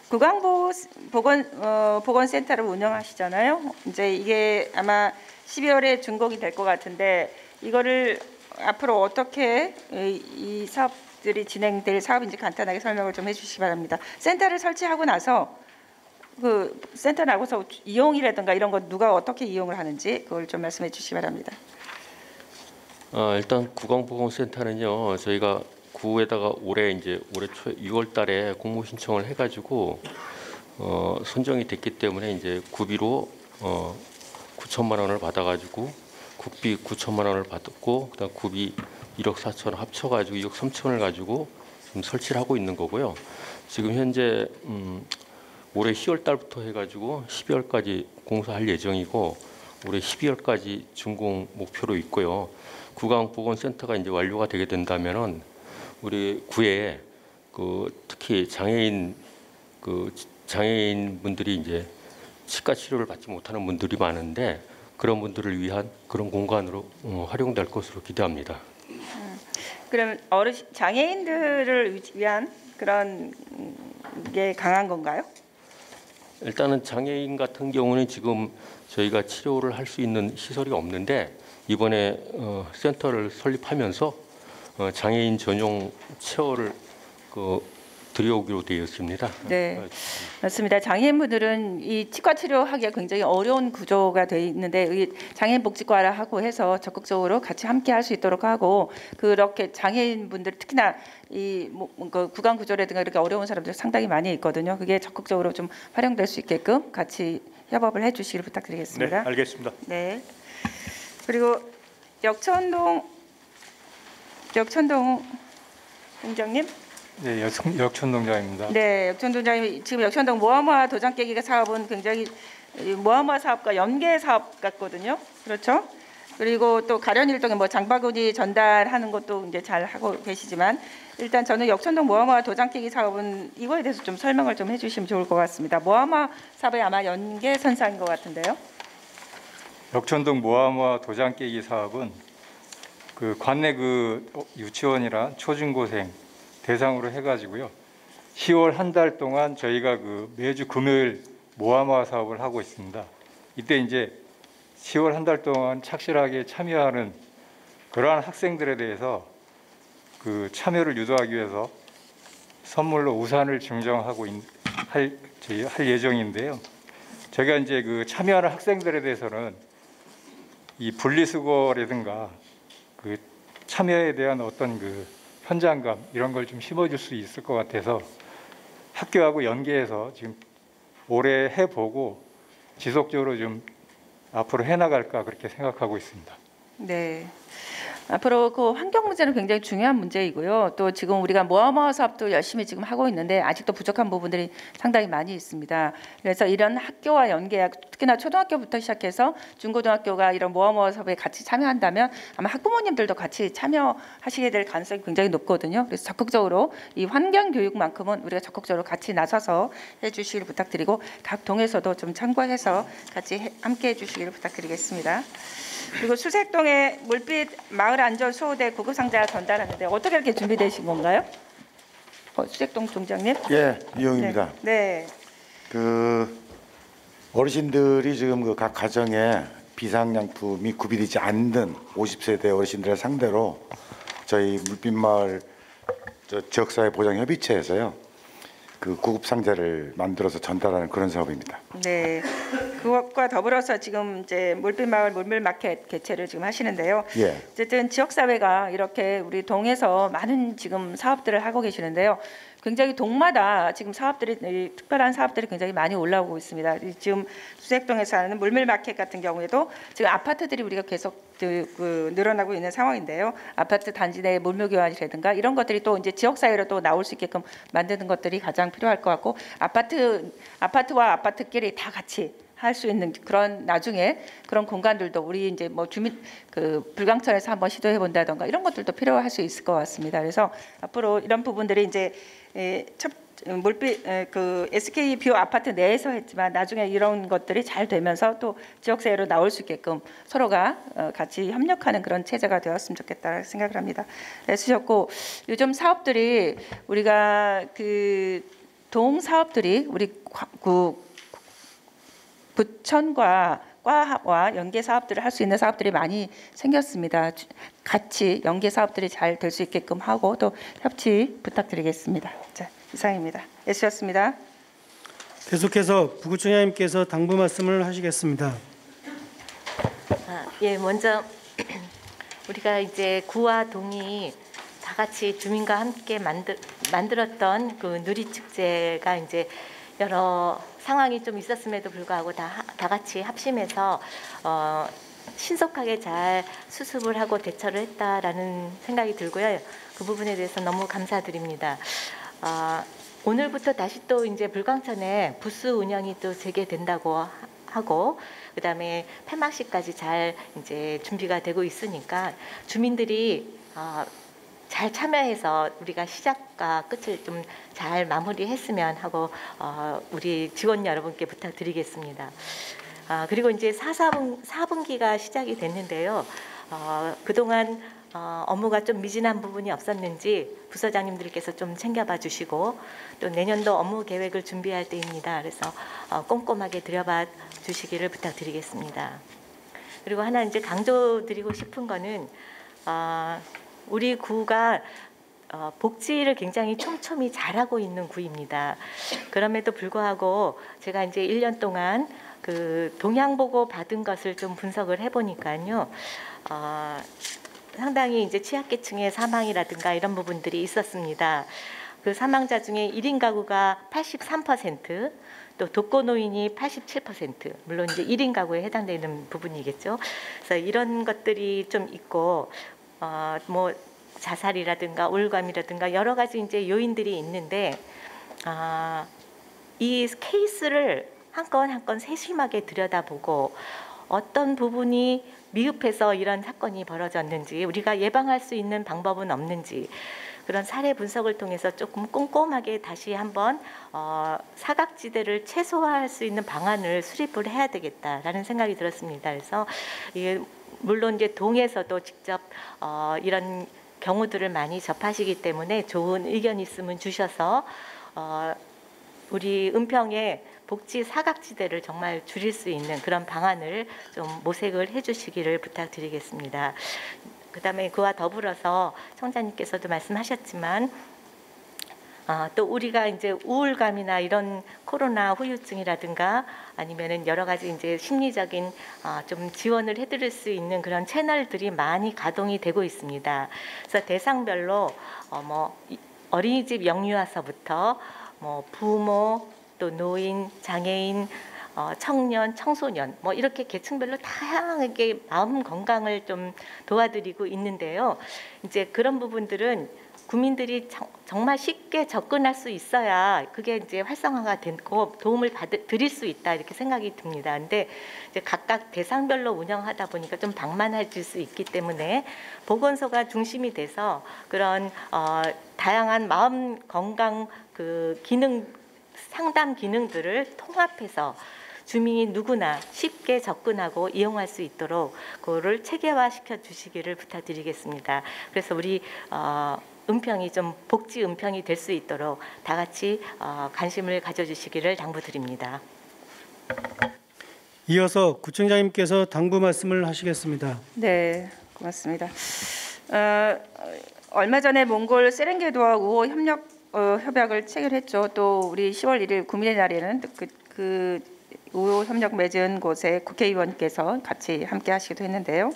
구강보건센터를 운영하시잖아요. 이제 이게 아마 12월에 준공이 될 것 같은데 이거를 앞으로 어떻게 이 사업들이 진행될 사업인지 간단하게 설명을 좀 해주시기 바랍니다. 센터를 설치하고 나서 센터 나고서 이용이라든가 이런 거 누가 어떻게 이용을 하는지 그걸 좀 말씀해 주시기 바랍니다. 일단 구강보건센터는요 저희가 구에다가 올해 초 6월달에 공모 신청을 해가지고 선정이 됐기 때문에 이제 구비로 9천만 원을 받아가지고 국비 9천만 원을 받았고 그다음 구비 1억 4천 합쳐가지고 2억 3천을 가지고 지금 설치를 하고 있는 거고요. 지금 현재 올해 10월달부터 해가지고 12월까지 공사할 예정이고 올해 12월까지 준공 목표로 있고요. 구강보건센터가 이제 완료가 되게 된다면은 우리 구에 특히 장애인 분들이 이제 치과 치료를 받지 못하는 분들이 많은데 그런 분들을 위한 그런 공간으로 활용될 것으로 기대합니다. 그럼 장애인들을 위한 그런 게 강한 건가요? 일단은 장애인 같은 경우는 지금 저희가 치료를 할 수 있는 시설이 없는데 이번에 센터를 설립하면서 장애인 전용 체어를 들여오기로 되어 있습니다. 네, 맞습니다. 장애인분들은 이 치과 치료하기가 굉장히 어려운 구조가 되어 있는데 장애인복지과라 하고 해서 적극적으로 같이 함께할 수 있도록 하고 그렇게 장애인분들 특히나 구강 구조라든가 이렇게 어려운 사람들 상당히 많이 있거든요. 그게 적극적으로 좀 활용될 수 있게끔 같이 협업을 해주시길 부탁드리겠습니다. 네, 알겠습니다. 네. 그리고 역천동 동장님. 네, 역천동장입니다. 네, 역천동장님 지금 역천동 모아모아 도장 깨기 사업은 굉장히 모아모아 사업과 연계 사업 같거든요. 그렇죠? 그리고 또 가련 일동에 뭐 장바구니 전달하는 것도 이제 잘 하고 계시지만 일단 저는 역천동 모아모아 도장 깨기 사업은 이거에 대해서 좀 설명을 좀 해주시면 좋을 것 같습니다. 모아모아 사업이 아마 연계선상인 것 같은데요. 역천동 모아모아 도장 깨기 사업은 그 관내 그 유치원이나 초중고생 대상으로 해가지고요. 10월 한 달 동안 저희가 그 매주 금요일 모아모아 사업을 하고 있습니다. 이때 이제 10월 한 달 동안 착실하게 참여하는 그러한 학생들에 대해서 그 참여를 유도하기 위해서 선물로 우산을 증정하고 할 예정인데요. 저희가 이제 그 참여하는 학생들에 대해서는 이 분리수거라든가 그 참여에 대한 어떤 그 현장감 이런 걸 좀 심어줄 수 있을 것 같아서 학교하고 연계해서 지금 올해 해보고 지속적으로 좀 앞으로 해나갈까 그렇게 생각하고 있습니다. 네. 앞으로 그 환경 문제는 굉장히 중요한 문제이고요. 또 지금 우리가 모아모아 사업도 열심히 지금 하고 있는데 아직도 부족한 부분들이 상당히 많이 있습니다. 그래서 이런 학교와 연계, 특히나 초등학교부터 시작해서 중고등학교가 이런 모아모아 사업에 같이 참여한다면 아마 학부모님들도 같이 참여하시게 될 가능성이 굉장히 높거든요. 그래서 적극적으로 이 환경 교육만큼은 우리가 적극적으로 같이 나서서 해주시길 부탁드리고 각 동에서도 좀 참고해서 같이 함께 해주시기를 부탁드리겠습니다. 그리고 수색동에 물빛 마을 안전 수호대 구급 상자 전달하는데 어떻게 이렇게 준비되신 건가요? 수색동 동장님? 예, 이용입니다. 네. 그 어르신들이 지금 그 각 가정에 비상약품이 구비되지 않는 50세대 어르신들을 상대로 저희 물빛마을 지역사회 보장협의체에서요. 그 구급 상자를 만들어서 전달하는 그런 사업입니다. 네, 그것과 더불어서 지금 이제 물빛마을 물물마켓 개최를 지금 하시는데요. 예. 어쨌든 지역 사회가 이렇게 우리 동에서 많은 지금 사업들을 하고 계시는데요. 굉장히 동마다 지금 사업들이 특별한 사업들이 굉장히 많이 올라오고 있습니다. 지금 수색동에서 하는 물물마켓 같은 경우에도 지금 아파트들이 우리가 계속 늘어나고 있는 상황인데요. 아파트 단지 내 물물 교환이라든가 이런 것들이 또 이제 지역 사회로 또 나올 수 있게끔 만드는 것들이 가장 필요할 것 같고 아파트와 아파트끼리 다 같이 할 수 있는 그런 나중에 그런 공간들도 우리 이제 뭐 주민 그 불광천에서 한번 시도해 본다던가 이런 것들도 필요할 수 있을 것 같습니다. 그래서 앞으로 이런 부분들이 이제 물빛 그 SK 뷰 아파트 내에서 했지만 나중에 이런 것들이 잘 되면서 또 지역사회로 나올 수 있게끔 서로가 같이 협력하는 그런 체제가 되었으면 좋겠다 생각을 합니다. 애쓰셨고 요즘 사업들이 우리가 그 동 사업들이 우리 부천과 과와 연계 사업들을 할 수 있는 사업들이 많이 생겼습니다. 같이 연계 사업들이 잘 될 수 있게끔 하고 또 협치 부탁드리겠습니다. 자, 이상입니다. 애쓰셨습니다. 계속해서 부구청장님께서 당부 말씀을 하시겠습니다. 예, 먼저 우리가 이제 구와 동이 다 같이 주민과 함께 만들었던 그 누리축제가 이제 여러 상황이 좀 있었음에도 불구하고 다 같이 합심해서 신속하게 잘 수습을 하고 대처를 했다라는 생각이 들고요. 그 부분에 대해서 너무 감사드립니다. 오늘부터 다시 또 이제 불광천에 부스 운영이 또 재개된다고 하고 그다음에 폐막식까지 잘 이제 준비가 되고 있으니까 주민들이 잘 참여해서 우리가 시작과 끝을 좀 잘 마무리했으면 하고 우리 직원 여러분께 부탁드리겠습니다. 그리고 이제 4분기가 시작이 됐는데요. 그동안 업무가 좀 미진한 부분이 없었는지 부서장님들께서 좀 챙겨봐 주시고 또 내년도 업무 계획을 준비할 때입니다. 그래서 꼼꼼하게 들여봐 주시기를 부탁드리겠습니다. 그리고 하나 이제 강조드리고 싶은 거는 우리 구가 복지를 굉장히 촘촘히 잘하고 있는 구입니다. 그럼에도 불구하고 제가 이제 1년 동안 그 동향 보고 받은 것을 좀 분석을 해보니까요. 상당히 이제 취약계층의 사망이라든가 이런 부분들이 있었습니다. 그 사망자 중에 1인 가구가 83%, 또 독거노인이 87%, 물론 이제 1인 가구에 해당되는 부분이겠죠. 그래서 이런 것들이 좀 있고, 뭐 자살이라든가 우울감이라든가 여러 가지 이제 요인들이 있는데, 이 케이스를 한 건 한 건 세심하게 들여다보고 어떤 부분이 미흡해서 이런 사건이 벌어졌는지, 우리가 예방할 수 있는 방법은 없는지, 그런 사례 분석을 통해서 조금 꼼꼼하게 다시 한번 사각지대를 최소화할 수 있는 방안을 수립을 해야 되겠다라는 생각이 들었습니다. 그래서 이게 물론 이제 동에서도 직접 이런 경우들을 많이 접하시기 때문에 좋은 의견 있으면 주셔서 우리 은평의 복지 사각지대를 정말 줄일 수 있는 그런 방안을 좀 모색을 해주시기를 부탁드리겠습니다. 그다음에 그와 더불어서 청자님께서도 말씀하셨지만 또 우리가 이제 우울감이나 이런 코로나 후유증이라든가 아니면은 여러 가지 이제 심리적인 좀 지원을 해드릴 수 있는 그런 채널들이 많이 가동이 되고 있습니다. 그래서 대상별로 뭐 어린이집 영유아서부터 뭐 부모 또 노인, 장애인, 청년, 청소년 뭐 이렇게 계층별로 다양하게 마음 건강을 좀 도와드리고 있는데요. 이제 그런 부분들은 국민들이 정말 쉽게 접근할 수 있어야 그게 이제 활성화가 되고 도움을 드릴 수 있다 이렇게 생각이 듭니다. 근데 이제 각각 대상별로 운영하다 보니까 좀 방만해질 수 있기 때문에 보건소가 중심이 돼서 그런 다양한 마음 건강 그 기능 상담 기능들을 통합해서 주민이 누구나 쉽게 접근하고 이용할 수 있도록 그거를 체계화시켜 주시기를 부탁드리겠습니다. 그래서 우리 은평이 좀 복지 은평이 될 수 있도록 다 같이 관심을 가져주시기를 당부드립니다. 이어서 구청장님께서 당부 말씀을 하시겠습니다. 네, 고맙습니다. 얼마 전에 몽골 세렝게도와 우호 협약을 체결했죠. 또 우리 10월 1일 국민의 날에는 그 우호 협력 맺은 곳에 국회의원께서 같이 함께 하시기도 했는데요.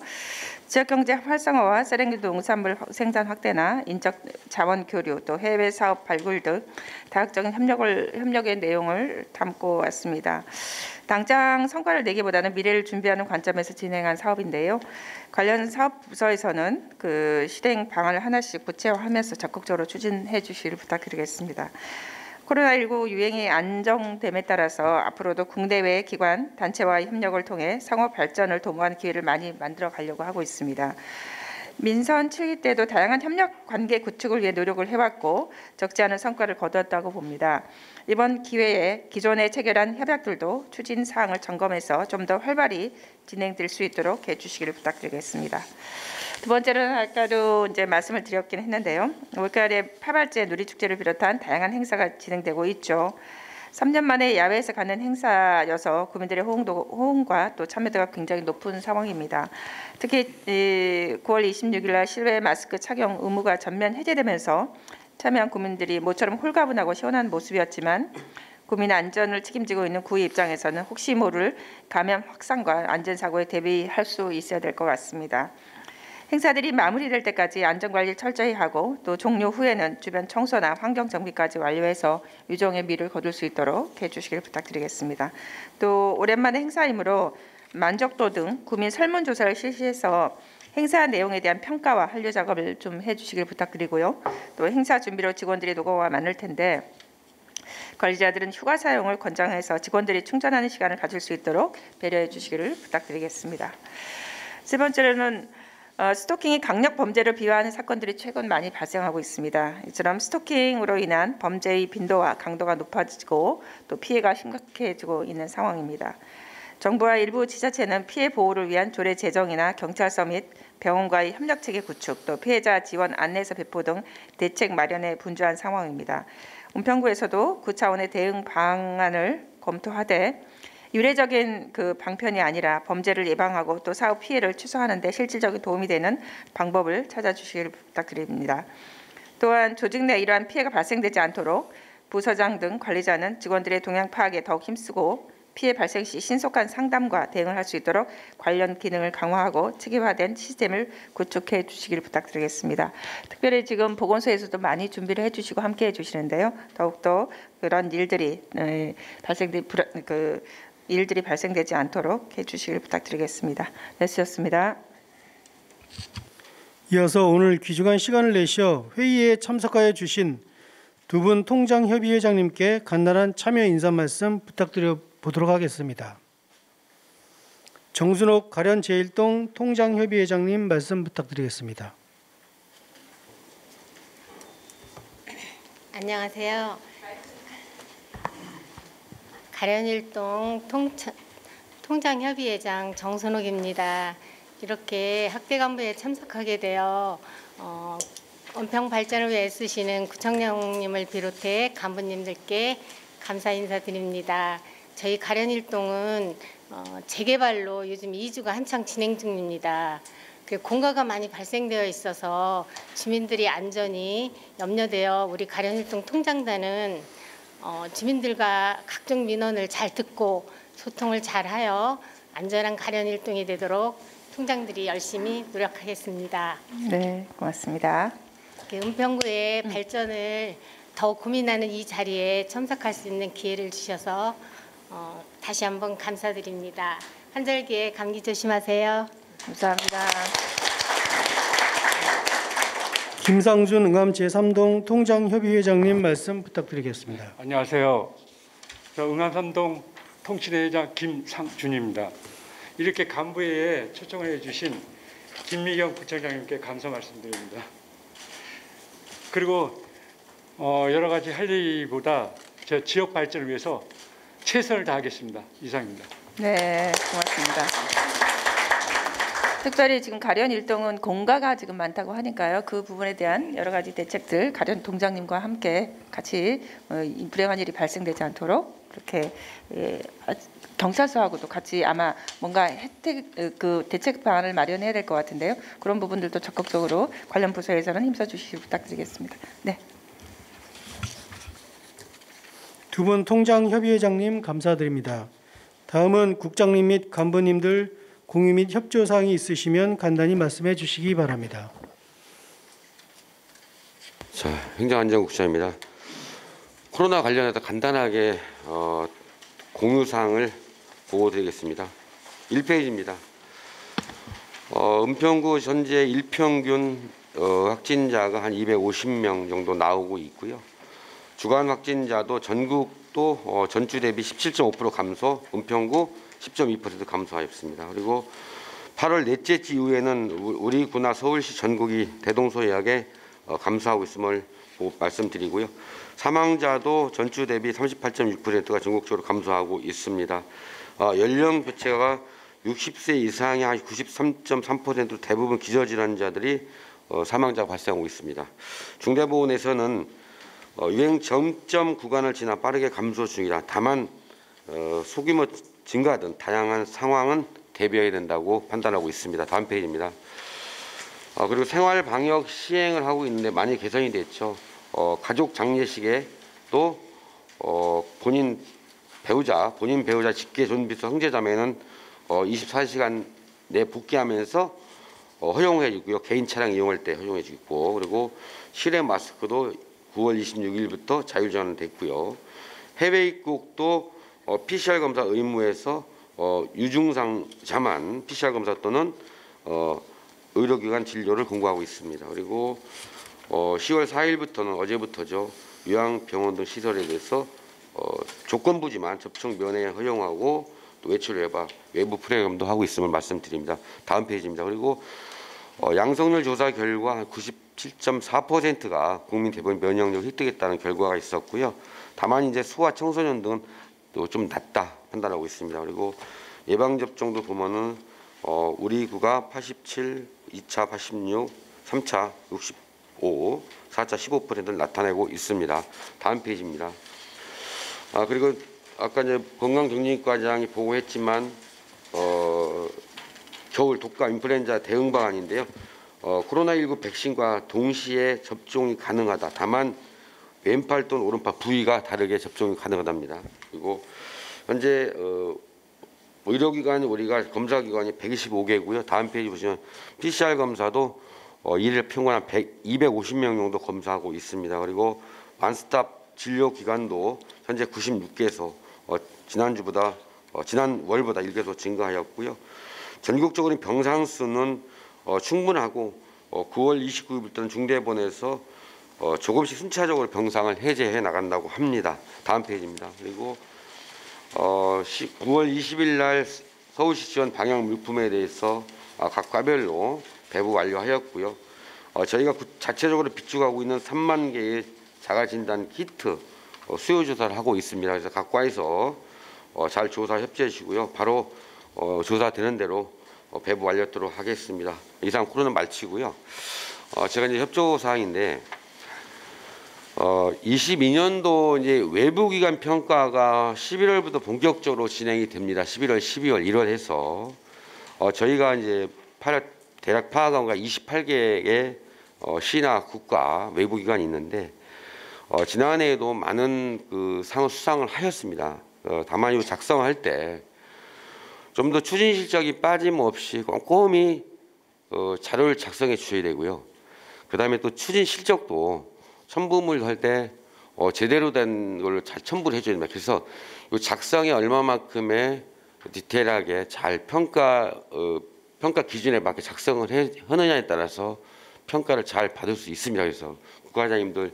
지역경제 활성화와 세렝게도 농산물 생산 확대나 인적 자원 교류 또 해외 사업 발굴 등 다각적인 협력의 내용을 담고 왔습니다. 당장 성과를 내기보다는 미래를 준비하는 관점에서 진행한 사업인데요. 관련 사업 부서에서는 그 실행 방안을 하나씩 구체화하면서 적극적으로 추진해 주시기를 부탁드리겠습니다. 코로나19 유행이 안정됨에 따라서 앞으로도 국내외 기관, 단체와의 협력을 통해 상호 발전을 도모하는 기회를 많이 만들어 가려고 하고 있습니다. 민선 7기 때도 다양한 협력 관계 구축을 위해 노력을 해왔고 적지 않은 성과를 거두었다고 봅니다. 이번 기회에 기존에 체결한 협약들도 추진 사항을 점검해서 좀 더 활발히 진행될 수 있도록 해주시기를 부탁드리겠습니다. 두 번째는 아까도 이제 말씀을 드렸긴 했는데요. 올가을에 파발제 누리축제를 비롯한 다양한 행사가 진행되고 있죠. 3년 만에 야외에서 갖는 행사여서 국민들의 호응과 또 참여도가 굉장히 높은 상황입니다. 특히 9월 26일 날 실외 마스크 착용 의무가 전면 해제되면서 참여한 국민들이 모처럼 홀가분하고 시원한 모습이었지만 국민 안전을 책임지고 있는 구의 입장에서는 혹시 모를 감염 확산과 안전사고에 대비할 수 있어야 될 것 같습니다. 행사들이 마무리될 때까지 안전관리를 철저히 하고 또 종료 후에는 주변 청소나 환경정비까지 완료해서 유종의 미를 거둘 수 있도록 해주시길 부탁드리겠습니다. 또 오랜만에 행사이므로 만족도 등 국민 설문조사를 실시해서 행사 내용에 대한 평가와 한류 작업을 좀 해주시길 부탁드리고요. 또 행사 준비로 직원들이 노고가 많을 텐데 관리자들은 휴가 사용을 권장해서 직원들이 충전하는 시간을 가질 수 있도록 배려해 주시기를 부탁드리겠습니다. 세 번째로는 스토킹이 강력 범죄를 비화하는 사건들이 최근 많이 발생하고 있습니다. 이처럼 스토킹으로 인한 범죄의 빈도와 강도가 높아지고 또 피해가 심각해지고 있는 상황입니다. 정부와 일부 지자체는 피해 보호를 위한 조례 제정이나 경찰서 및 병원과의 협력체계 구축, 또 피해자 지원 안내서 배포 등 대책 마련에 분주한 상황입니다. 은평구에서도 그 차원의 대응 방안을 검토하되 유례적인 그 방편이 아니라 범죄를 예방하고 또 사후 피해를 최소화하는 데 실질적인 도움이 되는 방법을 찾아주시기를 부탁드립니다. 또한 조직 내 이러한 피해가 발생되지 않도록 부서장 등 관리자는 직원들의 동향 파악에 더욱 힘쓰고 피해 발생 시 신속한 상담과 대응을 할 수 있도록 관련 기능을 강화하고 체계화된 시스템을 구축해 주시기를 부탁드리겠습니다. 특별히 지금 보건소에서도 많이 준비를 해주시고 함께 해주시는데요. 더욱더 그런 일들이 발생되지 않도록 해주시기를 부탁드리겠습니다. 네, 수고하셨습니다. 이어서 오늘 귀중한 시간을 내셔 회의에 참석하여 주신 두 분 통장협의회장님께 간단한 참여 인사 말씀 부탁드려 보도록 하겠습니다. 정순옥 가련 제1동 통장협의회장님 말씀 부탁드리겠습니다. 안녕하세요. 가련일동 통장협의회장 정순옥입니다. 이렇게 학대간부에 참석하게 되어 은평 발전을 위해 애쓰시는 구청장님을 비롯해 간부님들께 감사 인사드립니다. 저희 가련일동은 재개발로 요즘 이주가 한창 진행 중입니다. 공가가 많이 발생되어 있어서 주민들이 안전이 염려되어 우리 가련일동 통장단은 주민들과 각종 민원을 잘 듣고 소통을 잘하여 안전한 가련일동이 되도록 통장들이 열심히 노력하겠습니다. 네, 고맙습니다. 은평구의 발전을 더 고민하는 이 자리에 참석할 수 있는 기회를 주셔서 다시 한번 감사드립니다. 한절기에 감기 조심하세요. 감사합니다. 김상준 응암 제3동 통장협의회장님 말씀 부탁드리겠습니다. 안녕하세요. 저 응암 3동 통신회장 김상준입니다. 이렇게 간부회에 초청해 주신 김미경 부청장님께 감사 말씀드립니다. 그리고 여러 가지 할 일보다 제 지역 발전을 위해서 최선을 다하겠습니다. 이상입니다. 네, 고맙습니다. 특별히 지금 가련 일동은 공가가 지금 많다고 하니까요. 그 부분에 대한 여러 가지 대책들 가련 동장님과 함께 같이 불행한 일이 발생되지 않도록 그렇게 경찰서하고도 같이 아마 뭔가 혜택 그 대책 방안을 마련해야 될 것 같은데요. 그런 부분들도 적극적으로 관련 부서에서는 힘써주시기 부탁드리겠습니다. 네. 두 분 통장협의회장님 감사드립니다. 다음은 국장님 및 간부님들 공유 및 협조 사항이 있으시면 간단히 말씀해 주시기 바랍니다. 자, 행정안전국장입니다. 코로나 관련해서 간단하게 공유 사항을 보고드리겠습니다. 1페이지입니다. 은평구 현재 일평균 확진자가 한 250명 정도 나오고 있고요. 주간 확진자도 전국도 전주 대비 17.5% 감소, 은평구 10.2% 감소하였습니다. 그리고 8월 넷째 주 이후에는 우리 구나 서울시 전국이 대동소이하게 감소하고 있음을 말씀드리고요. 사망자도 전주 대비 38.6%가 전국적으로 감소하고 있습니다. 연령 교체가 60세 이상의 한 93.3%로 대부분 기저질환자들이 사망자가 발생하고 있습니다. 중대보건에서는 유행 정점 구간을 지나 빠르게 감소 중이라 다만 소규모 증가 등 다양한 상황은 대비해야 된다고 판단하고 있습니다. 다음 페이지입니다. 그리고 생활 방역 시행을 하고 있는데 많이 개선이 됐죠. 가족 장례식에 또 본인 배우자 직계 존비서 형제자매는 24시간 내 복귀하면서 허용해 주고요. 개인 차량 이용할 때 허용해 주고 그리고 실외 마스크도 9월 26일부터 자율전환됐고요. 해외 입국도 PCR 검사 의무에서 유증상자만 PCR 검사 또는 의료기관 진료를 권고하고 있습니다. 그리고 10월 4일부터는 어제부터죠. 요양병원 등 시설에 대해서 조건부지만 접촉 면회 허용하고 또 외출 외박 외부 프로그램도 하고 있음을 말씀드립니다. 다음 페이지입니다. 그리고 양성률 조사 결과 97.4%가 국민 대부분 면역력을 획득했다는 결과가 있었고요. 다만 이제 소아 청소년 등은 또 좀 낮다 판단하고 있습니다. 그리고 예방 접종도 보면은 우리 구가 87, 2차 86, 3차 65, 4차 15%를 나타내고 있습니다. 다음 페이지입니다. 그리고 아까 이제 건강정신과장이 보고했지만 겨울 독감 인플루엔자 대응 방안인데요. 코로나19 백신과 동시에 접종이 가능하다. 다만 왼팔 또는 오른팔 부위가 다르게 접종이 가능하답니다. 그리고 현재 의료기관 우리가 검사기관이 125개고요. 다음 페이지 보시면 PCR 검사도 일일 평균 한 250명 정도 검사하고 있습니다. 그리고 원스톱 진료 기관도 현재 96개소 지난주보다 지난 월보다 1개소 증가하였고요. 전국적으로 병상 수는 충분하고 9월 29일부터는 중대본에서 조금씩 순차적으로 병상을 해제해 나간다고 합니다. 다음 페이지입니다. 그리고 9월 20일 날 서울시 지원 방역 물품에 대해서 각 과별로 배부 완료하였고요. 저희가 자체적으로 비축하고 있는 3만 개의 자가진단 키트 수요 조사를 하고 있습니다. 그래서 각 과에서 잘 조사 협조해 주시고요. 바로 조사되는 대로 배부 완료하도록 하겠습니다. 이상 코로나 마치고요. 제가 이제 협조 사항인데 22년도 이제 외부기관 평가가 11월부터 본격적으로 진행이 됩니다. 11월, 12월, 1월 해서 저희가 이제 대략 파악한 거 28개의 시나 국가 외부기관이 있는데 지난해에도 많은 그 상을 수상을 하였습니다. 다만 이 작성할 때 좀 더 추진 실적이 빠짐없이 꼼꼼히 자료를 작성해 주셔야 되고요. 그 다음에 또 추진 실적도 첨부물 할 때 제대로 된 걸 잘 첨부를 해줘야 됩니다. 그래서 이 작성에 얼마만큼의 디테일하게 잘 평가 기준에 맞게 작성을 하느냐에 따라서 평가를 잘 받을 수 있습니다. 그래서 국과장님들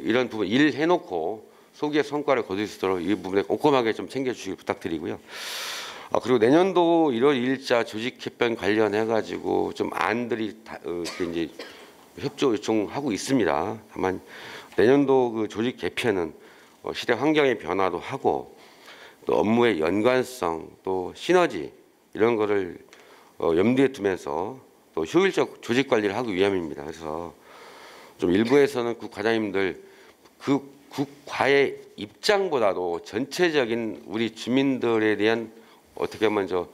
이런 부분 일 해놓고 소기의 성과를 거둘 수 있도록 이 부분에 꼼꼼하게 좀 챙겨주시길 부탁드리고요. 그리고 내년도 1월 2일자 조직 개편 관련해 가지고 좀 안들이 이제 협조 요청하고 있습니다. 다만 내년도 그 조직 개편은 시대 환경의 변화도 하고 또 업무의 연관성 또 시너지 이런 거를 염두에 두면서 또 효율적 조직 관리를 하기 위함입니다. 그래서 좀 일부에서는 국과장님들 그 국과의 입장보다도 전체적인 우리 주민들에 대한 어떻게 먼저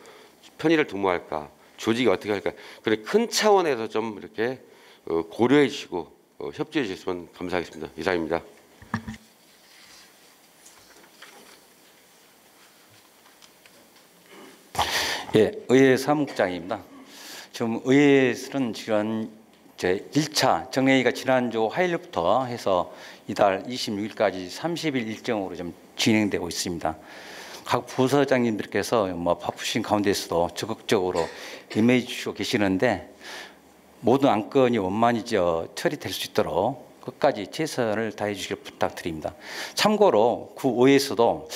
편의를 도모할까, 조직이 어떻게 할까, 그런 큰 차원에서 좀 이렇게 고려해 주시고 협조해 주셨으면 감사하겠습니다. 이상입니다. 예, 의회 사무국장입니다. 지금 의회에서는 지금 제 1차 정례회의가 지난주 화요일부터 해서 이달 26일까지 30일 일정으로 좀 진행되고 있습니다. 각 부서장님들께서 바쁘신 가운데서도 적극적으로 임해 주시고 계시는데 모든 안건이 원만히 처리될 수 있도록 끝까지 최선을 다해 주시길 부탁드립니다. 참고로 구의회에서도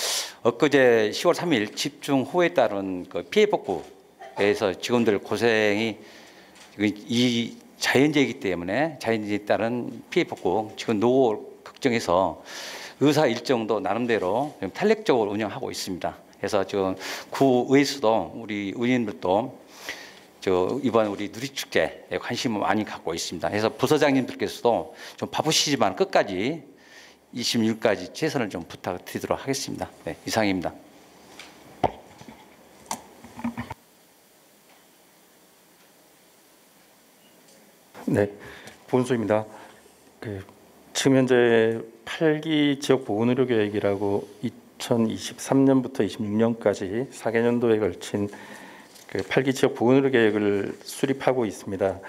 엊그제 10월 3일 집중 호우에 따른 그 피해 복구에서 직원들 고생이 이 자연재해이기 때문에 자연재해에 따른 피해 복구 직원 노후 걱정해서 의사 일정도 나름대로 탄력적으로 운영하고 있습니다. 그래서 지금 구의회에서도 우리 의원님들도 이번 우리 누리축제에 관심을 많이 갖고 있습니다. 그래서 부서장님들께서도 좀 바쁘시지만 끝까지 26일까지 최선을 좀 부탁드리도록 하겠습니다. 네, 이상입니다. 네, 본수입니다. 지금 현재 8기 지역보건의료계획이라고 2023년부터 26년까지 4개년도에 걸친 8기 지역보건의료계획을 수립하고 있습니다.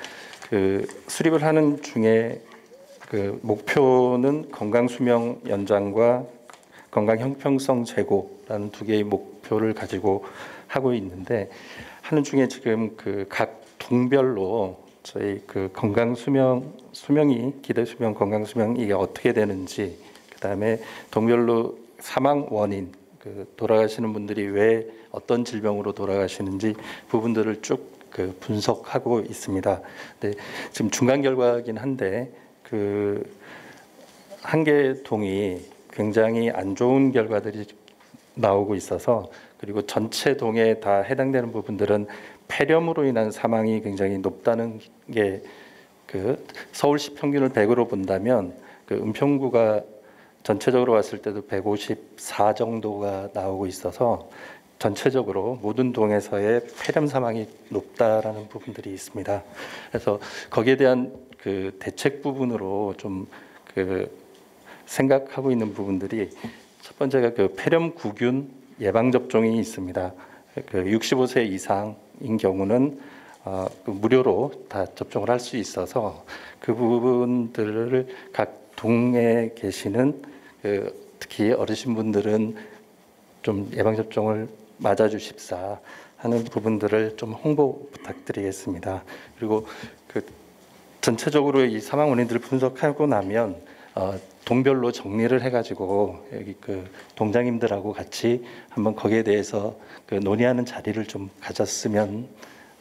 수립을 하는 중에 목표는 건강수명 연장과 건강형평성 제고라는 두 개의 목표를 가지고 하고 있는데 하는 중에 지금 각 동별로 저희 수명이 기대 수명, 건강 수명 이게 어떻게 되는지, 그다음에 동별로 사망 원인, 돌아가시는 분들이 왜 어떤 질병으로 돌아가시는지 부분들을 쭉 분석하고 있습니다. 네, 지금 중간 결과이긴 한데 한 개 동이 굉장히 안 좋은 결과들이 나오고 있어서, 그리고 전체 동에 다 해당되는 부분들은 폐렴으로 인한 사망이 굉장히 높다는 게 서울시 평균을 100으로 본다면 은평구가 전체적으로 봤을 때도 154 정도가 나오고 있어서 전체적으로 모든 동에서의 폐렴 사망이 높다라는 부분들이 있습니다. 그래서 거기에 대한 대책 부분으로 좀 생각하고 있는 부분들이, 첫 번째가 폐렴 구균 예방 접종이 있습니다. 65세 이상인 경우는 무료로 다 접종을 할 수 있어서 그 부분들을 각 동에 계시는 특히 어르신분들은 좀 예방 접종을 맞아주십사 하는 부분들을 좀 홍보 부탁드리겠습니다. 그리고 전체적으로 이 사망 원인들을 분석하고 나면 동별로 정리를 해가지고 여기 그 동장님들하고 같이 한번 거기에 대해서 그 논의하는 자리를 좀 가졌으면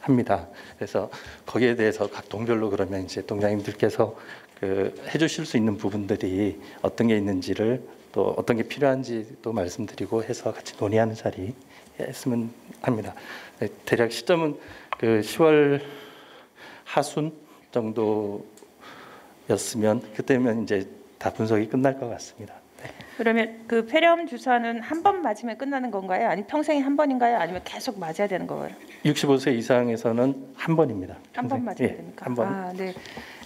합니다. 그래서 거기에 대해서 각 동별로 그러면 이제 동장님들께서 그 해주실 수 있는 부분들이 어떤 게 있는지를 또 어떤 게 필요한지 또 말씀드리고 해서 같이 논의하는 자리 했으면 합니다. 대략 시점은 그 10월 하순 정도였으면 그때면 이제 다 분석이 끝날 것 같습니다. 그러면 그 폐렴 주사는 한 번 맞으면 끝나는 건가요? 아니면 평생에 한 번인가요? 아니면 계속 맞아야 되는 거예요? 65세 이상에서는 한 번입니다. 한 번 맞아야 예, 됩니까? 한 번. 아, 네.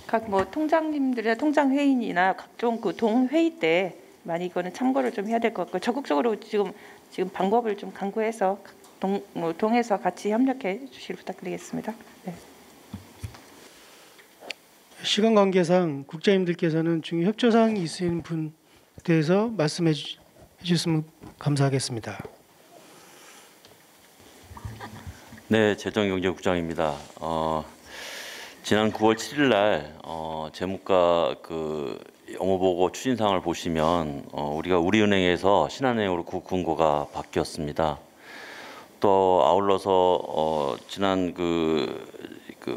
각 뭐 통장님들이나 통장 회의나 각종 그 동회의 때 많이 이거는 참고를 좀 해야 될 것 같고 적극적으로 지금 방법을 좀 강구해서 동에서 같이 협력해 주시길 부탁드리겠습니다. 네. 시간 관계상 국장님들께서는 중요 협조 사항이 있으신 분 대해서 말씀해 주셨으면 감사하겠습니다. 네, 재정경제국장입니다. 지난 9월 7일 날 재무과 그 업무보고 추진사항을 보시면 우리가 우리은행에서 신한은행으로 군고가 바뀌었습니다. 또 아울러서 지난 그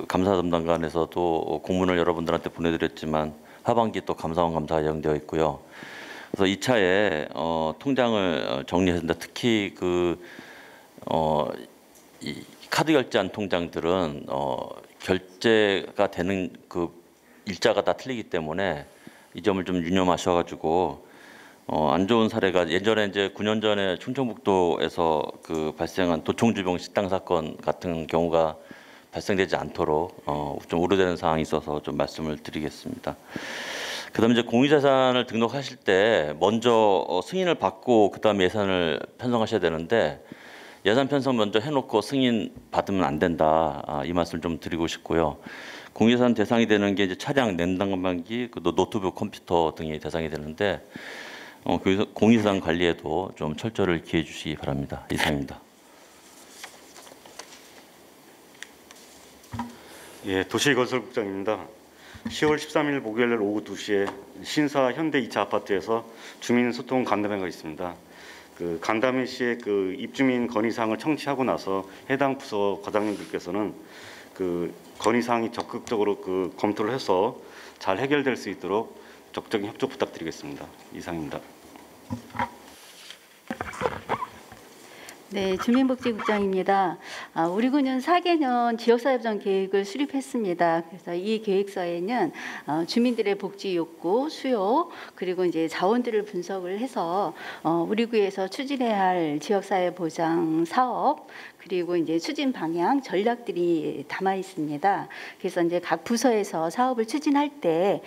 감사 담당관에서도 공문을 여러분들한테 보내드렸지만 하반기 또 감사원 감사가 예정되어 있고요. 그래서 2차에 통장을 정리했습니다. 특히 이 카드 결제한 통장들은 결제가 되는 그 일자가 다 틀리기 때문에 이 점을 좀 유념하셔가지고 안 좋은 사례가 예전에 이제 9년 전에 충청북도에서 그 발생한 도청주병 식당 사건 같은 경우가 발생되지 않도록 좀 우려되는 사항이 있어서 좀 말씀을 드리겠습니다. 그다음에 이제 공유자산을 등록하실 때 먼저 승인을 받고 그다음에 예산을 편성하셔야 되는데 예산 편성 먼저 해놓고 승인 받으면 안 된다. 이 말씀을 좀 드리고 싶고요. 공유자산 대상이 되는 게 이제 차량, 냉난방기, 노트북, 컴퓨터 등이 대상이 되는데 공유자산 관리에도 좀 철저를 기해 주시기 바랍니다. 이상입니다. 예, 도시건설국장입니다. 10월 13일 목요일 오후 2시에 신사 현대 2차 아파트에서 주민 소통 간담회가 있습니다. 그 간담회 시에 그 입주민 건의사항을 청취하고 나서 해당 부서 과장님들께서는 그 건의사항이 적극적으로 그 검토를 해서 잘 해결될 수 있도록 적극적인 협조 부탁드리겠습니다. 이상입니다. 네, 주민복지국장입니다. 우리 군은 4개년 지역사회보장 계획을 수립했습니다. 그래서 이 계획서에는 주민들의 복지 욕구, 수요, 그리고 이제 자원들을 분석을 해서 우리 구에서 추진해야 할 지역사회보장 사업, 그리고 이제 추진 방향, 전략들이 담아 있습니다. 그래서 이제 각 부서에서 사업을 추진할 때,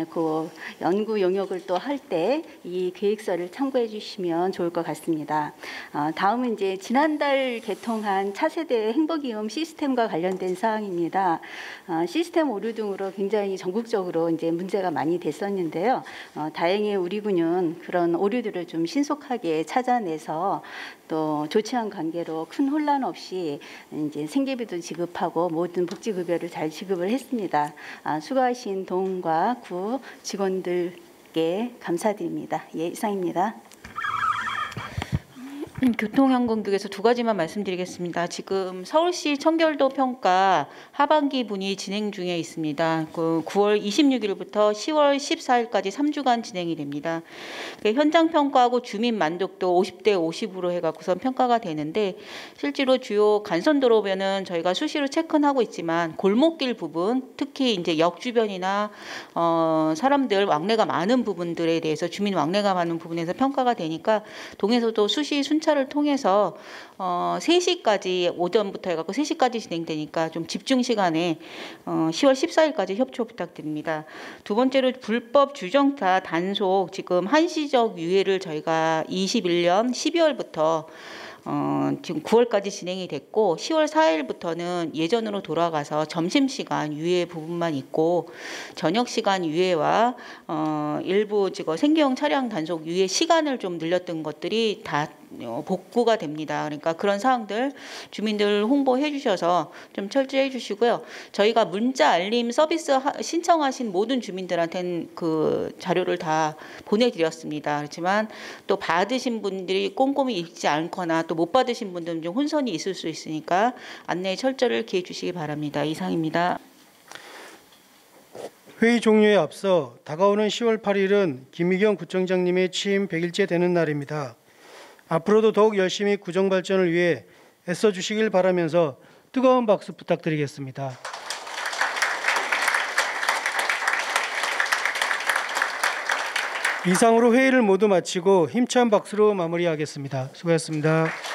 그 연구 용역을 또 할 때 이 계획서를 참고해 주시면 좋을 것 같습니다. 다음은 이제 지난달 개통한 차세대 행복이음 시스템과 관련된 사항입니다. 시스템 오류 등으로 굉장히 전국적으로 이제 문제가 많이 됐었는데요. 다행히 우리 군은 그런 오류들을 좀 신속하게 찾아내서 또 조치한 관계로 큰 혼란 없이 이제 생계비도 지급하고 모든 복지급여를 잘 지급을 했습니다. 수고하신 동과 구 직원들께 감사드립니다. 예, 이상입니다. 교통항공局에서 두 가지만 말씀드리겠습니다. 지금 서울시 청결도 평가 하반기 분이 진행 중에 있습니다. 그 9월 26일부터 10월 14일까지 3주간 진행이 됩니다. 현장 평가하고 주민 만족도 50대 50으로 해갖고선 평가가 되는데 실제로 주요 간선도로변은 저희가 수시로 체크는 하고 있지만 골목길 부분, 특히 이제 역 주변이나 사람들 왕래가 많은 부분들에 대해서 주민 왕래가 많은 부분에서 평가가 되니까 동에서도 수시 순차 를 통해서 3시까지 오전부터 해갖고 3시까지 진행되니까 좀 집중 시간에 10월 14일까지 협조 부탁드립니다. 두 번째로 불법 주정차 단속 지금 한시적 유예를 저희가 21년 12월부터 지금 9월까지 진행이 됐고 10월 4일부터는 예전으로 돌아가서 점심시간 유예 부분만 있고 저녁시간 유예와 일부 지금 생계형 차량 단속 유예 시간을 좀 늘렸던 것들이 다 복구가 됩니다. 그러니까 그런 사항들 주민들 홍보해 주셔서 좀 철저해 주시고요. 저희가 문자 알림 서비스 신청하신 모든 주민들한테는 그 자료를 다 보내드렸습니다. 그렇지만 또 받으신 분들이 꼼꼼히 읽지 않거나 또 못 받으신 분들은 좀 혼선이 있을 수 있으니까 안내 철저를 기해 주시기 바랍니다. 이상입니다. 회의 종료에 앞서 다가오는 10월 8일은 김미경 구청장님의 취임 100일째 되는 날입니다. 앞으로도 더욱 열심히 구청 발전을 위해 애써주시길 바라면서 뜨거운 박수 부탁드리겠습니다. 이상으로 회의를 모두 마치고 힘찬 박수로 마무리하겠습니다. 수고하셨습니다.